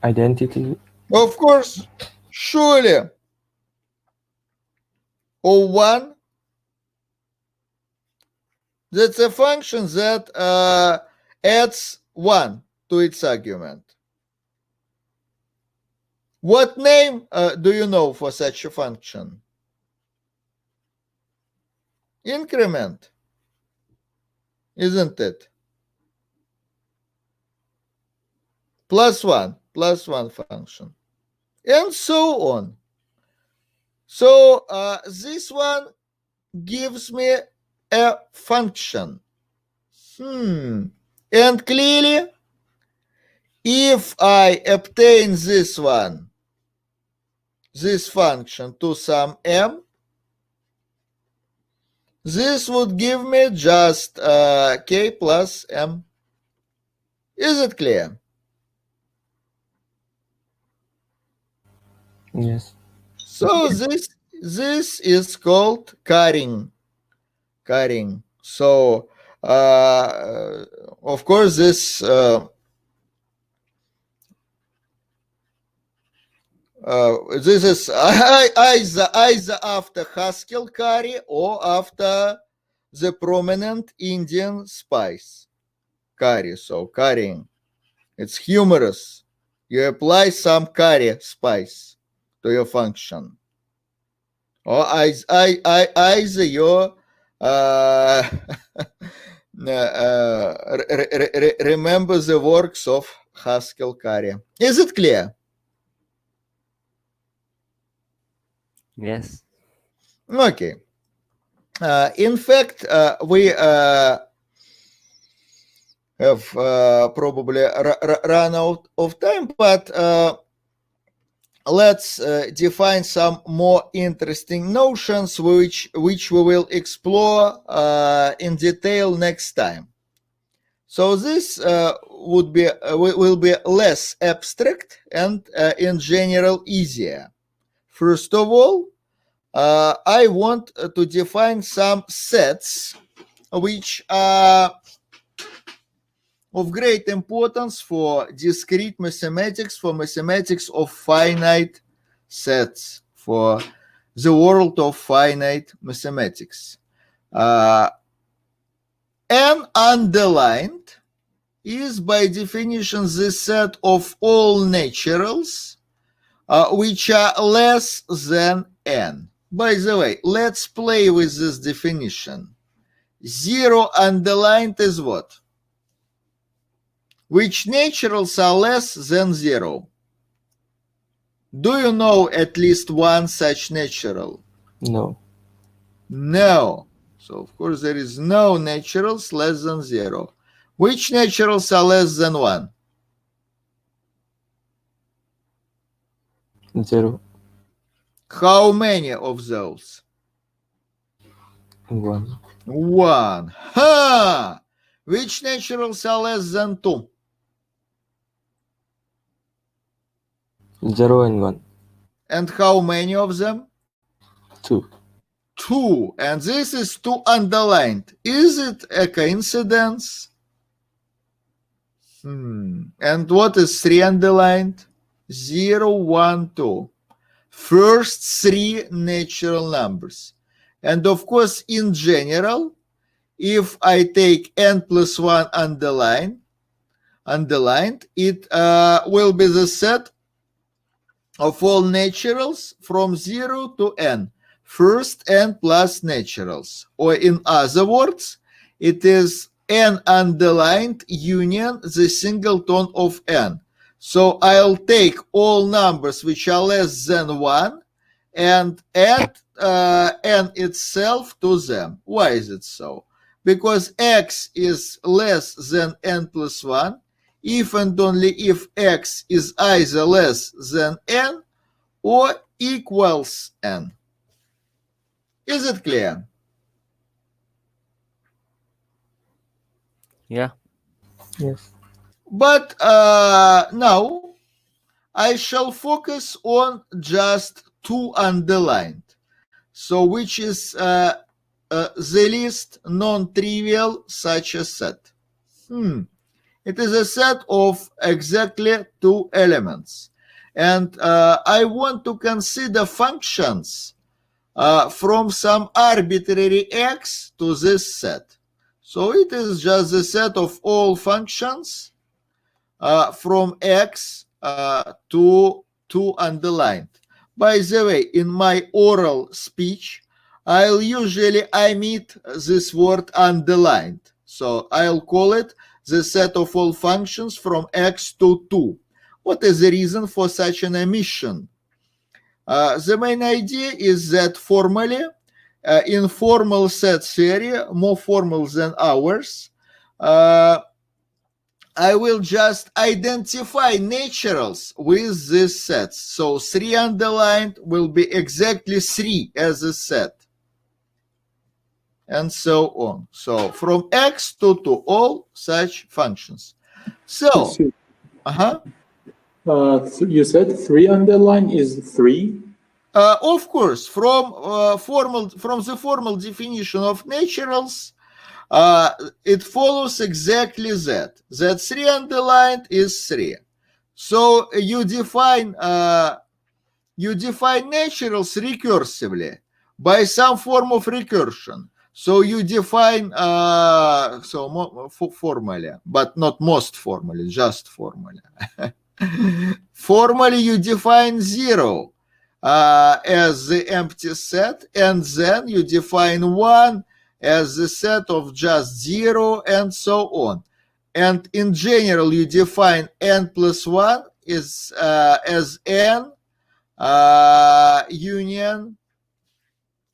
Identity. Of course, surely. O1, that's a function that adds 1 to its argument. What name do you know for such a function? Increment, isn't it? Plus one function, and so on. So this one gives me a function. And clearly, if I obtain this function to some m, this would give me just k plus m. Is it clear? Yes. So this is called carrying. So of course this this is either after Haskell curry or after the prominent Indian spice curry. So currying, it's humorous. You apply some curry spice to your function, or either you remember the works of Haskell curry. Is it clear? Yes. Okay. In fact, we have probably run out of time, but let's define some more interesting notions which we will explore in detail next time. So this will be less abstract and in general easier. First of all, I want to define some sets which are of great importance for discrete mathematics, for mathematics of finite sets, for the world of finite mathematics. N underlined is by definition the set of all naturals which are less than n. By the way, let's play with this definition. 0 underlined is what? Which naturals are less than 0? Do you know at least one such natural? No. No. So, of course, there is no naturals less than 0. Which naturals are less than 1? 0. How many of those? 1. 1. Ha! Which naturals are less than 2? 0 and 1. And how many of them? 2. 2. And this is 2 underlined. Is it a coincidence? And what is 3 underlined? 0, 1, 2. First 3 natural numbers. And of course, in general, if I take n plus 1 underlined, it will be the set of all naturals from 0 to n, first n plus naturals. Or in other words, it is n underlined union the singleton of n. So I'll take all numbers which are less than 1 and add n itself to them. Why is it so? Because x is less than n plus 1 if and only if x is either less than n or equals n. Is it clear? Yeah. Yes. But now I shall focus on just 2 underlined. So which is the least non-trivial such a set. It is a set of exactly 2 elements. And I want to consider functions from some arbitrary x to this set. So it is just the set of all functions from x to 2 underlined. By the way, in my oral speech, I'll usually omit this word underlined. So I'll call it the set of all functions from x to 2. What is the reason for such an omission? The main idea is that formally, in formal set theory, more formal than ours, I will just identify naturals with these sets. So 3 underlined will be exactly 3 as a set. And so on. So from x to all such functions. So, you said 3 underline is 3? Of course, from the formal definition of naturals, it follows exactly that 3 underlined is 3. So you define naturals recursively by some form of recursion. So you define formally, but not most formally, just formally. Formally, you define 0 as the empty set, and then you define 1 as the set of just 0, and so on. And in general, you define n plus 1 is as n union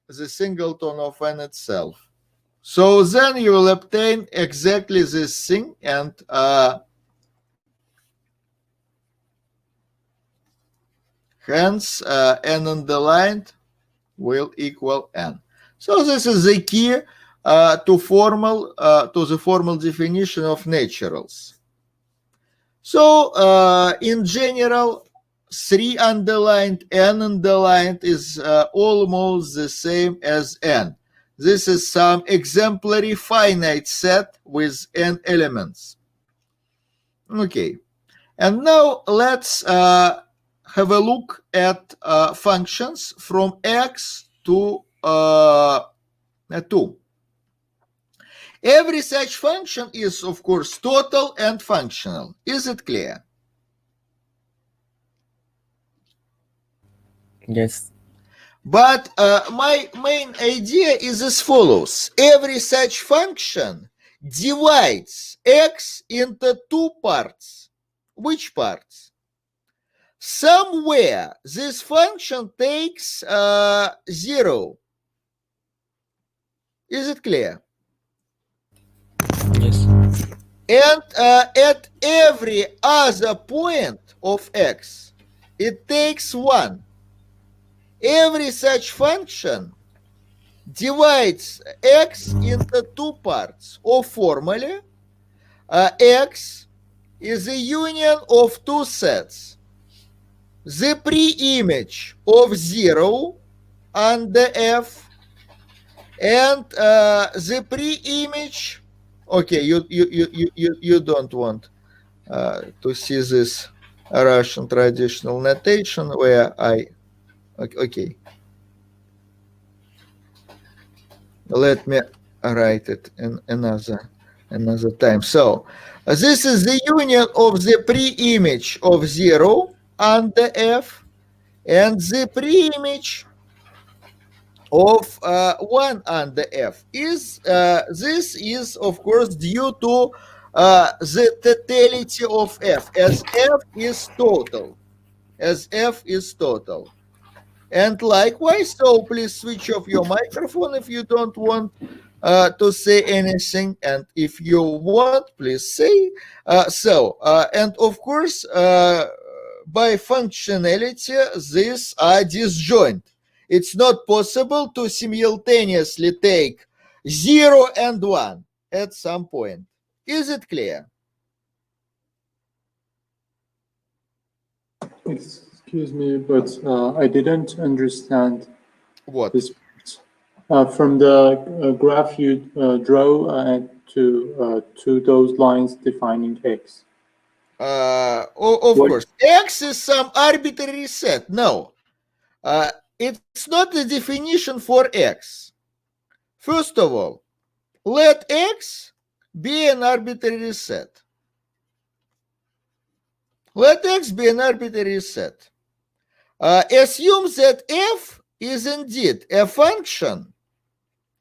the singleton of n itself. So then you will obtain exactly this thing, and hence n underlined will equal n. So this is the key to the formal definition of naturals. So in general, 3 underlined, n underlined is almost the same as n. This is some exemplary finite set with n elements. Okay, and now let's have a look at functions from x to 2. Every such function is, of course, total and functional. Is it clear? Yes. But my main idea is as follows. Every such function divides x into 2 parts. Which parts? Somewhere this function takes 0. Is it clear? Yes. And at every other point of x, it takes 1. Every such function divides x into 2 parts, or formally, x is a union of 2 sets. The pre-image of 0 under f and the pre-image. Okay, you don't want to see this Russian traditional notation where I. Okay. Let me write it in another time. So this is the union of the pre-image of 0 under f and the pre-image of 1 under f is this is of course due to the totality of f, as f is total, and likewise. So please switch off your microphone if you don't want to say anything, and if you want, please say and of course by functionality these are disjoint. It's not possible to simultaneously take 0 and 1 at some point. Is it clear? Excuse me, but I didn't understand What? this. From the graph you draw to those lines defining x. Of course, x is some arbitrary set. No, it's not the definition for x. First of all, let x be an arbitrary set. Let x be an arbitrary set. Assume that f is indeed a function.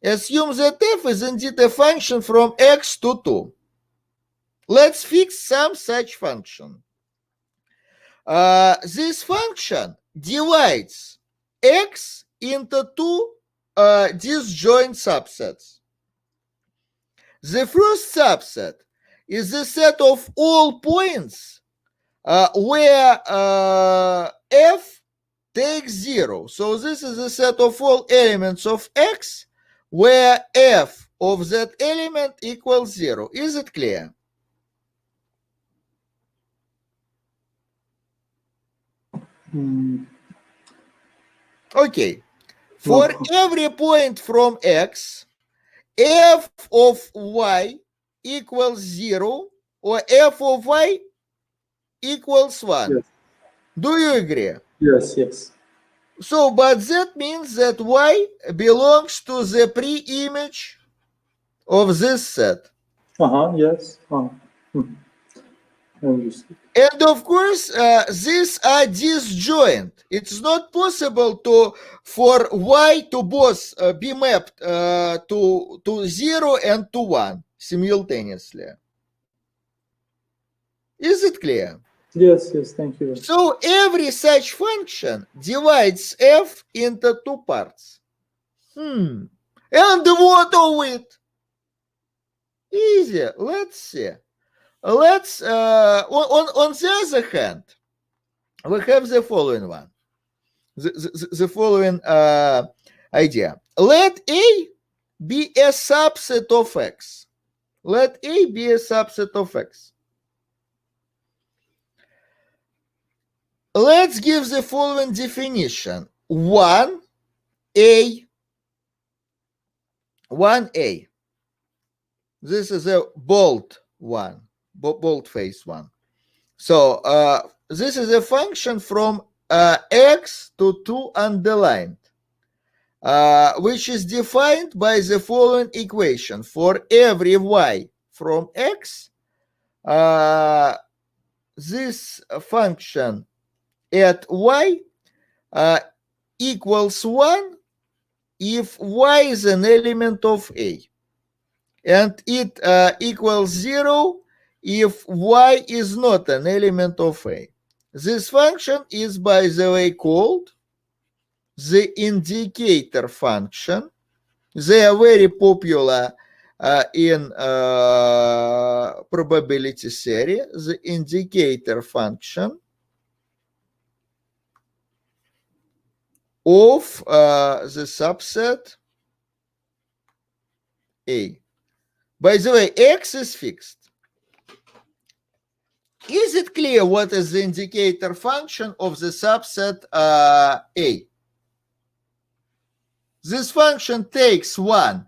Assume that f is indeed a function from x to 2. Let's fix some such function. This function divides x into two disjoint subsets. The first subset is the set of all points where f takes 0. So this is the set of all elements of x where f of that element equals 0. Is it clear? Okay. For every point from x, f of y equals 0 or f of y equals 1. Yes. Do you agree? Yes, yes. So, but that means that y belongs to the pre-image of this set. Yes. Understood. And of course, these are disjoint. It's not possible for y to both be mapped to 0 and to 1 simultaneously. Is it clear? Yes, thank you. So every such function divides f into two parts. And what of it? Easy. Let's see. Let's on the other hand, we have the following one. The following idea. Let A be a subset of x. Let A be a subset of x. Let's give the following definition. 1A. This is a bold one, bold-faced one. So this is a function from x to 2 underlined, which is defined by the following equation. For every y from x, this function at y equals 1 if y is an element of A, and it equals 0 if y is not an element of A. This function is, by the way, called the indicator function. They are very popular in probability theory. The indicator function of the subset A. By the way, x is fixed. Is it clear what is the indicator function of the subset A? This function takes 1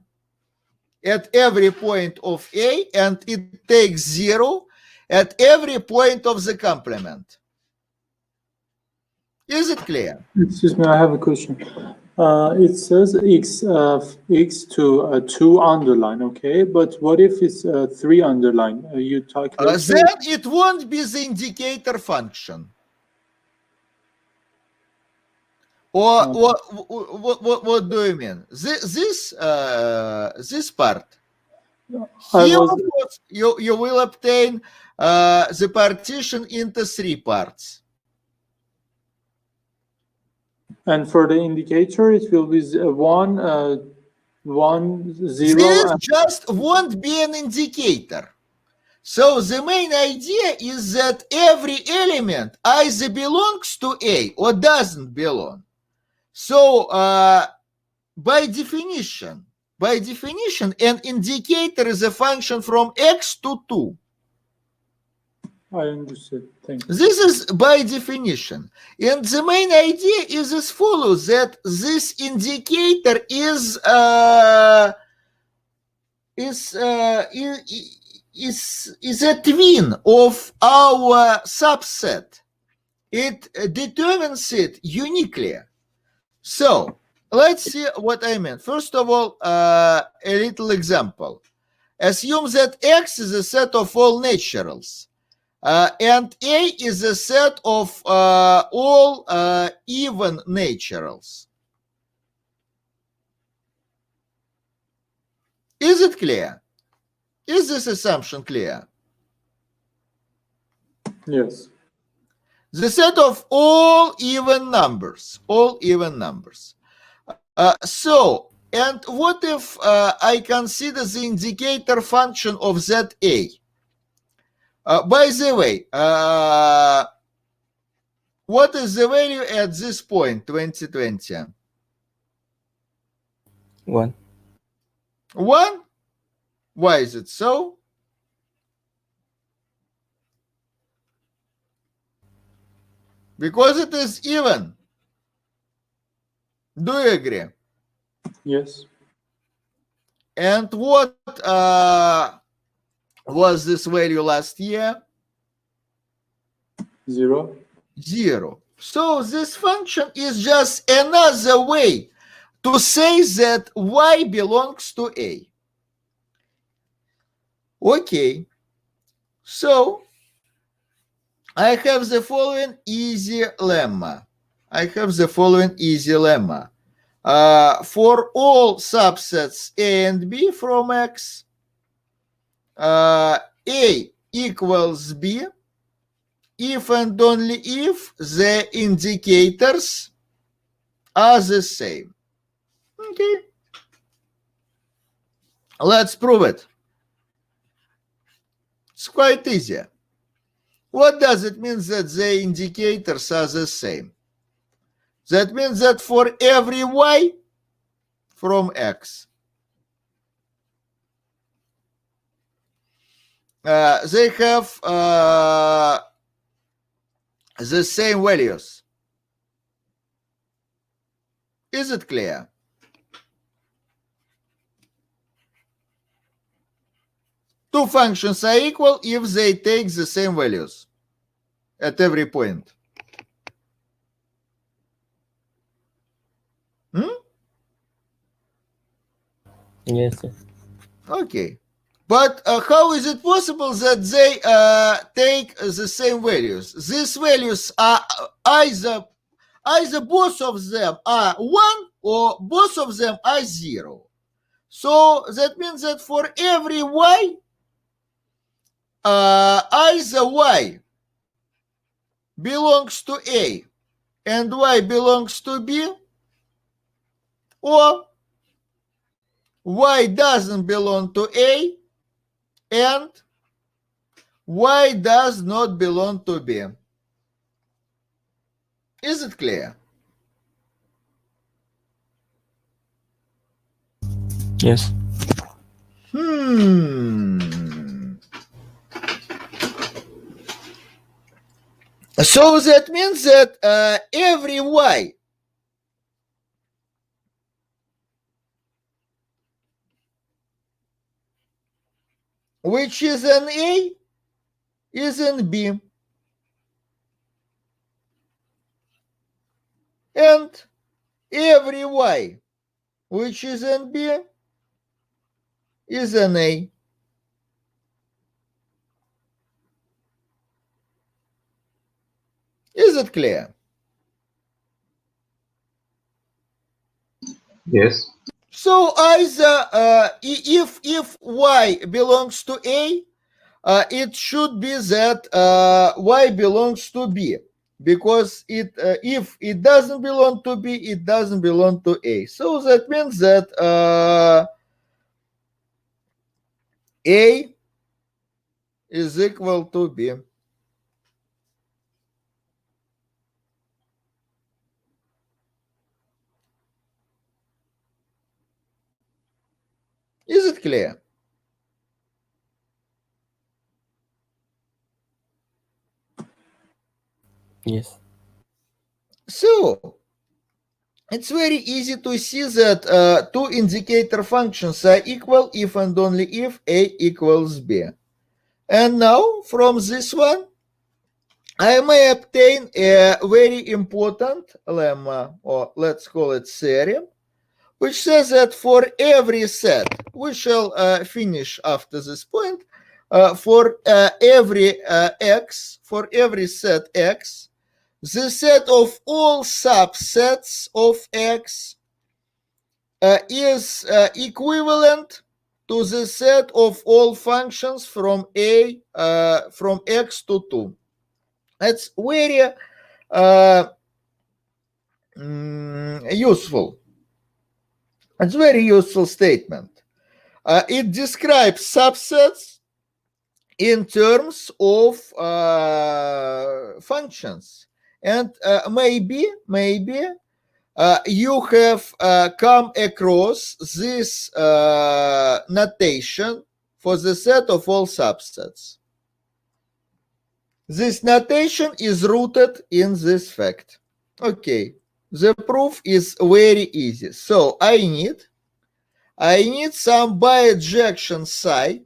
at every point of A, and it takes 0 at every point of the complement. Is it clear? Excuse me, I have a question. It says x to 2 underline, okay? But what if it's 3 underline? You talk about then it won't be the indicator function. Or what do you mean? This part. Here, of course, you will obtain the partition into 3 parts. And for the indicator, it will be 1, 1, 0. This just won't be an indicator. So the main idea is that every element either belongs to A or doesn't belong. So by definition, an indicator is a function from X to 2. I understood. Thank you. This is by definition. And the main idea is as follows, that this indicator is a twin of our subset. It determines it uniquely. So let's see what I mean. First of all, a little example. Assume that X is a set of all naturals. And A is a set of all even naturals. Is it clear? Is this assumption clear? Yes. The set of all even numbers. So, and what if I consider the indicator function of that A? By the way, what is the value at this point, 2020? 1. 1? Why is it so? Because it is even. Do you agree? Yes. And what was this value last year? 0. 0. So this function is just another way to say that Y belongs to A. Okay. So I have the following easy lemma. For all subsets A and B from X, A equals B if and only if the indicators are the same. Okay. Let's prove it. It's quite easy. What does it mean that the indicators are the same? That means that for every Y from X, they have the same values. Is it clear? Two functions are equal if they take the same values at every point. Yes, sir. Okay. But how is it possible that they take the same values? These values are either both of them are 1 or both of them are 0. So that means that for every Y, either Y belongs to A and Y belongs to B, or Y doesn't belong to A and Y does not belong to B. Is it clear? Yes. So that means that every Y which is an A is in B. And every Y which is in B is an A. Is it clear? Yes. So either if y belongs to A, it should be that y belongs to B, because if it doesn't belong to B, it doesn't belong to A. So that means that A is equal to B. Is it clear? Yes. So it's very easy to see that two indicator functions are equal if and only if A equals B. And now from this one, I may obtain a very important lemma, or let's call it theorem, which says that for every set, we shall finish after this point, for every x, for every set x, the set of all subsets of x is equivalent to the set of all functions from from x to 2. That's very useful. It's a very useful statement. It describes subsets in terms of functions. And maybe you have come across this notation for the set of all subsets. This notation is rooted in this fact. Okay, the proof is very easy. So I need some bijection psi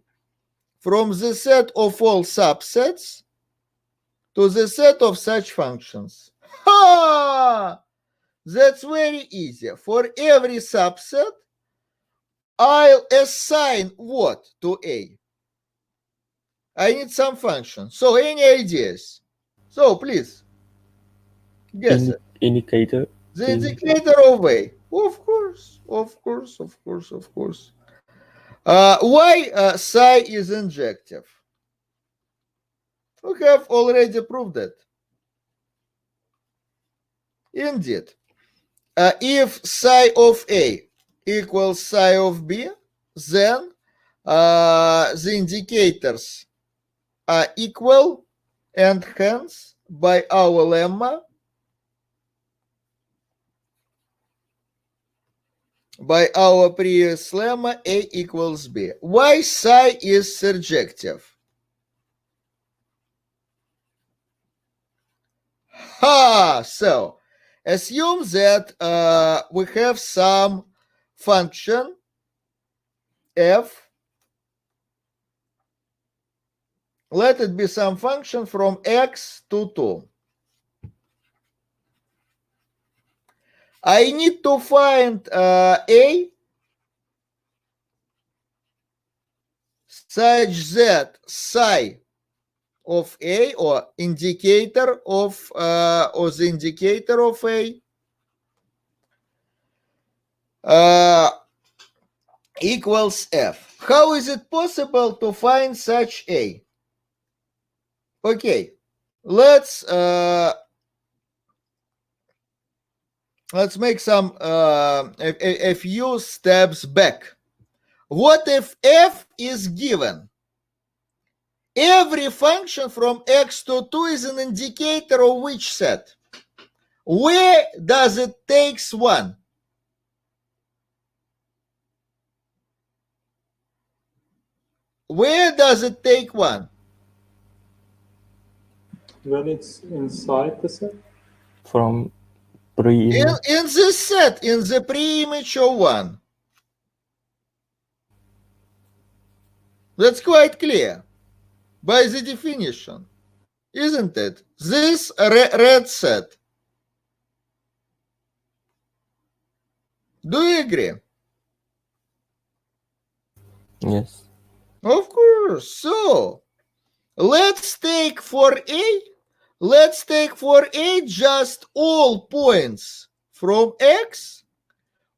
from the set of all subsets to the set of such functions. Ha! That's very easy. For every subset, I'll assign what to A? I need some function. So any ideas? So please, guess it. Indicator. The indicator of A. Of course. Why psi is injective? We have already proved it. Indeed. If psi of A equals psi of B, then the indicators are equal, and hence, by our lemma, by our previous lemma, A equals B. Why psi is surjective? So assume that we have some function f. Let it be some function from x to 2. I need to find A such that psi of A, or indicator of or the indicator of A equals f. How is it possible to find such A? Okay, let's make some a few steps back. What if f is given? Every function from x to 2 is an indicator of which set? Where does it takes 1? Where does it take 1? When it's inside the set? From pre-image. In this set, in the pre-image of 1. That's quite clear by the definition, isn't it? This red set. Do you agree? Yes. Of course. So let's take for A just all points from x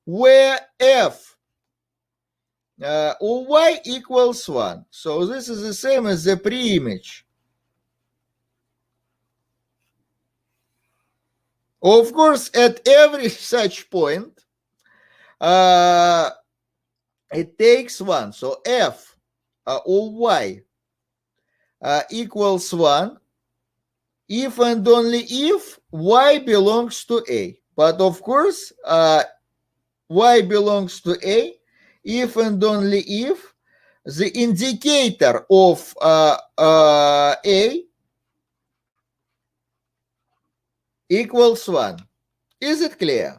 where f of y equals 1. So this is the same as the pre-image. Of course, at every such point, it takes 1. So f of y equals 1 if and only if y belongs to A. But of course, y belongs to A if and only if the indicator of A equals 1. Is it clear?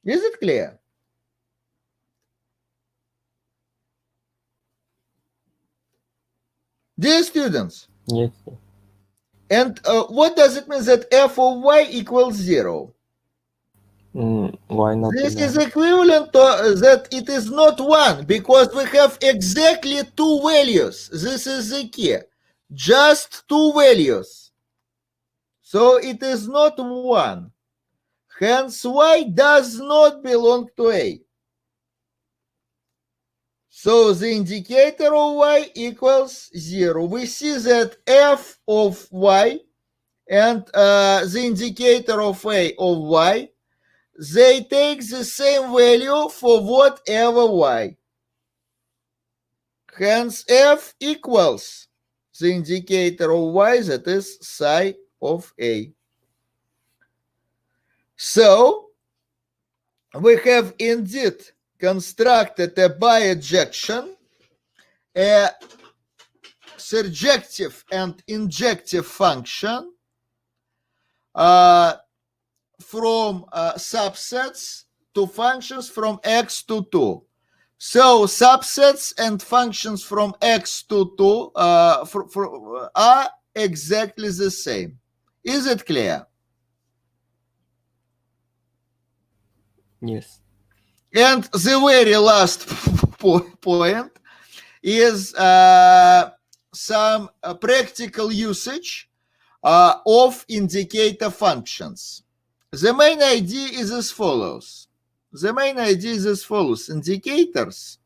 Is it clear? Dear students, Yes. and what does it mean that f of y equals 0? Why not This is belong? equivalent to that it is not 1 because we have exactly 2 values. This is the key. Just 2 values. So it is not 1. Hence y does not belong to A. So the indicator of y equals 0. We see that f of y and the indicator of A of y, they take the same value for whatever y. Hence f equals the indicator of y, that is psi of A. So we have indeed constructed a bijection, a surjective and injective function from subsets to functions from x to 2. So subsets and functions from x to 2 are exactly the same. Is it clear? Yes. And the very last point is some practical usage of indicator functions. The main idea is as follows. Indicators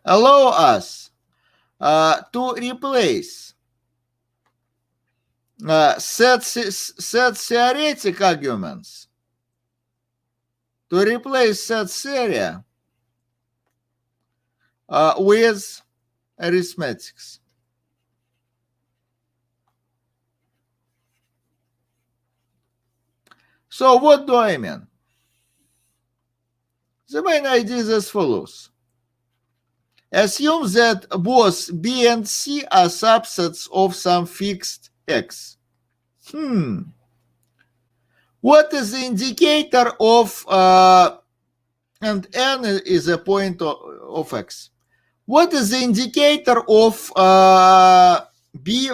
allow us to replace set theoretic arguments, to replace set theory with arithmetics. So what do I mean? The main idea is as follows. Assume that both B and C are subsets of some fixed x. What is the indicator of, and n is a point of x. What is the indicator of B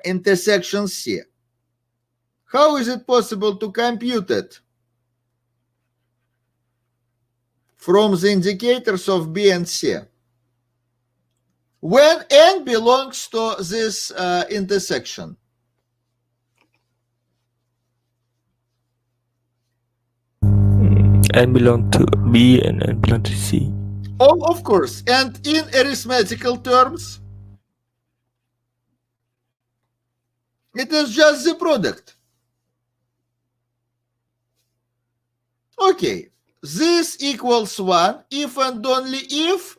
intersection C? How is it possible to compute it from the indicators of B and C? When n belongs to this intersection. N belong to B and N belong to C. Oh, of course. And in arithmetical terms, it is just the product. Okay, this equals 1 if and only if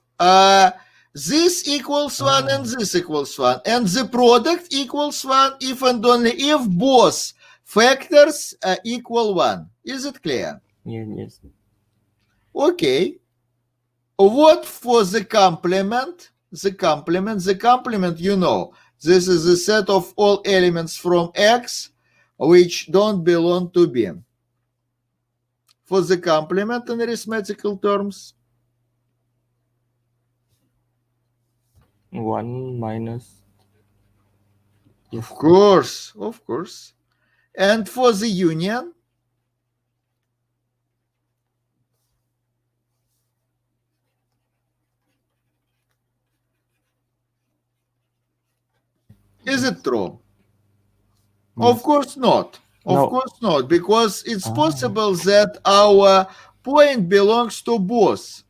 this equals 1 and this equals 1. And the product equals 1 if and only if both factors equal 1. Is it clear? Yes. Okay. What for the complement? The complement, you know, this is the set of all elements from X which don't belong to B. For the complement in arithmetical terms? 1 minus. Yes. Of course. And for the union? Is it true? Yes. Of course not. Of No. course not, because it's Ah. possible that our point belongs to both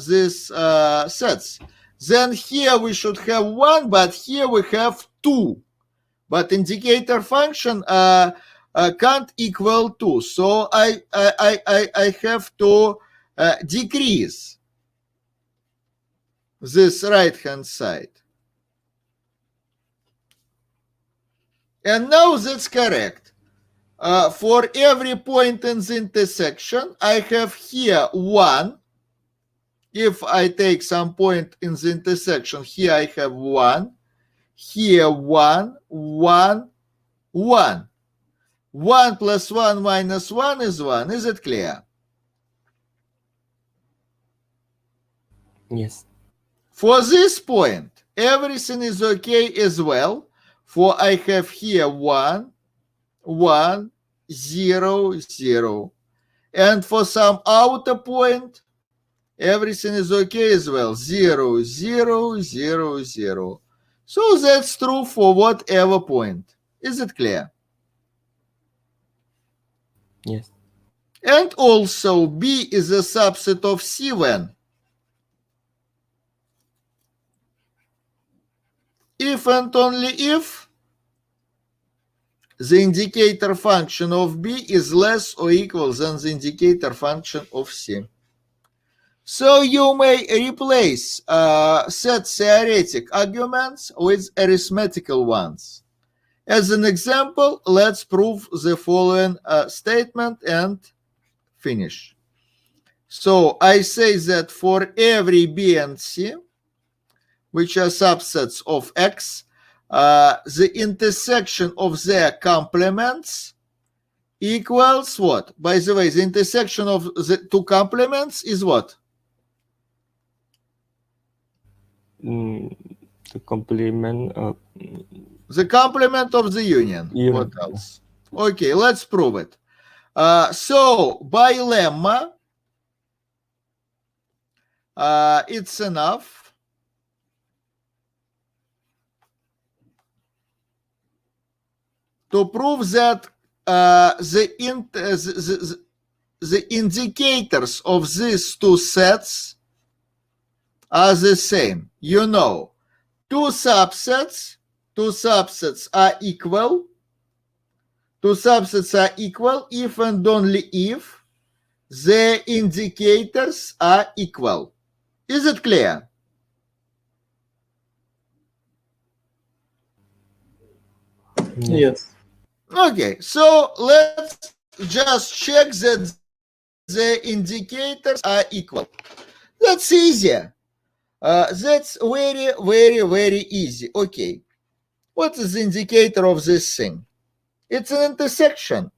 these sets. Then here we should have 1, but here we have 2. But indicator function can't equal 2. So I have to decrease this right-hand side. And now that's correct. For every point in the intersection, I have here 1. If I take some point in the intersection, here I have 1. Here 1, 1, 1. 1 plus 1 minus 1 is 1. Is it clear? Yes. For this point, everything is okay as well. For I have here 1, 1, 0, 0. And for some outer point, everything is okay as well. 0, 0, 0, 0. So that's true for whatever point. Is it clear? Yes. And also B is a subset of C when if and only if the indicator function of B is less or equal than the indicator function of C. So you may replace set theoretic arguments with arithmetical ones. As an example, let's prove the following statement and finish. So I say that for every B and C, which are subsets of X, the intersection of their complements equals what? By the way, the intersection of the two complements is what? The complement of The complement of the union. Union. What else? Okay, let's prove it. So by lemma, it's enough to prove that the indicators of these two sets are the same. You know, two subsets are equal. Two subsets are equal if and only if the indicators are equal. Is it clear? Yes. Okay, so let's just check that the indicators are equal. That's easier. That's very, very, very easy. Okay, what is the indicator of this thing? It's an intersection.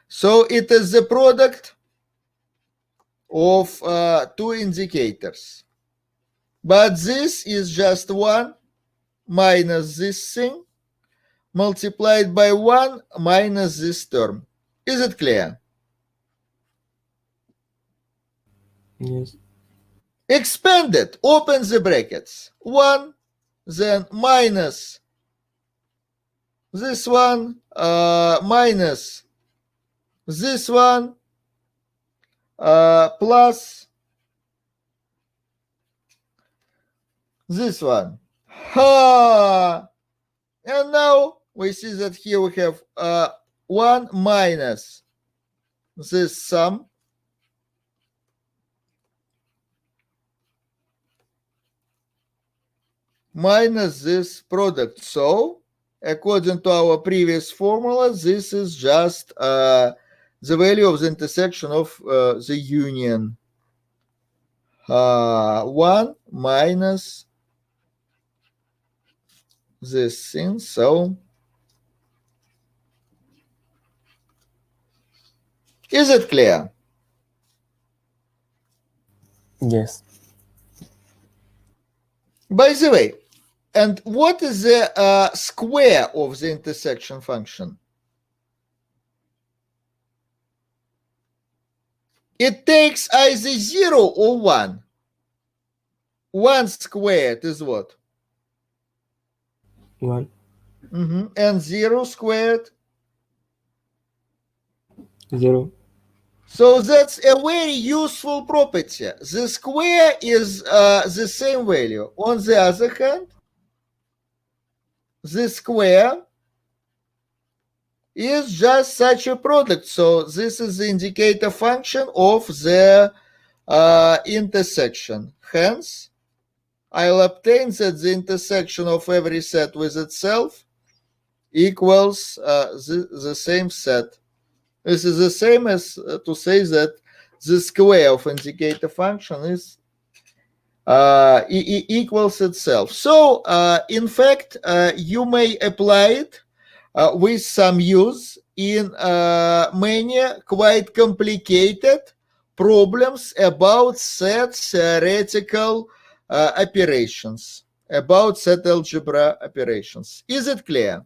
So it is the product of two indicators. But this is just 1 minus this thing multiplied by 1 minus this term. Is it clear? yes. Expand it. Open the brackets. 1, then minus this one, minus this one, plus this one. Ha! And now we see that here we have 1 minus this sum minus this product. So according to our previous formula, this is just the value of the intersection of the union. 1 minus this thing. So is it clear? Yes. By the way, and what is the square of the intersection function? It takes either 0 or 1. 1 squared is what? 1. And 0 squared. 0. So that's a very useful property. The square is the same value. On the other hand, the square is just such a product. So this is the indicator function of the intersection. Hence, I'll obtain that the intersection of every set with itself equals the same set. This is the same as to say that the square of indicator function is equals itself. So, in fact, you may apply it with some use in many quite complicated problems about set theoretical operations, about set algebra operations. Is it clear?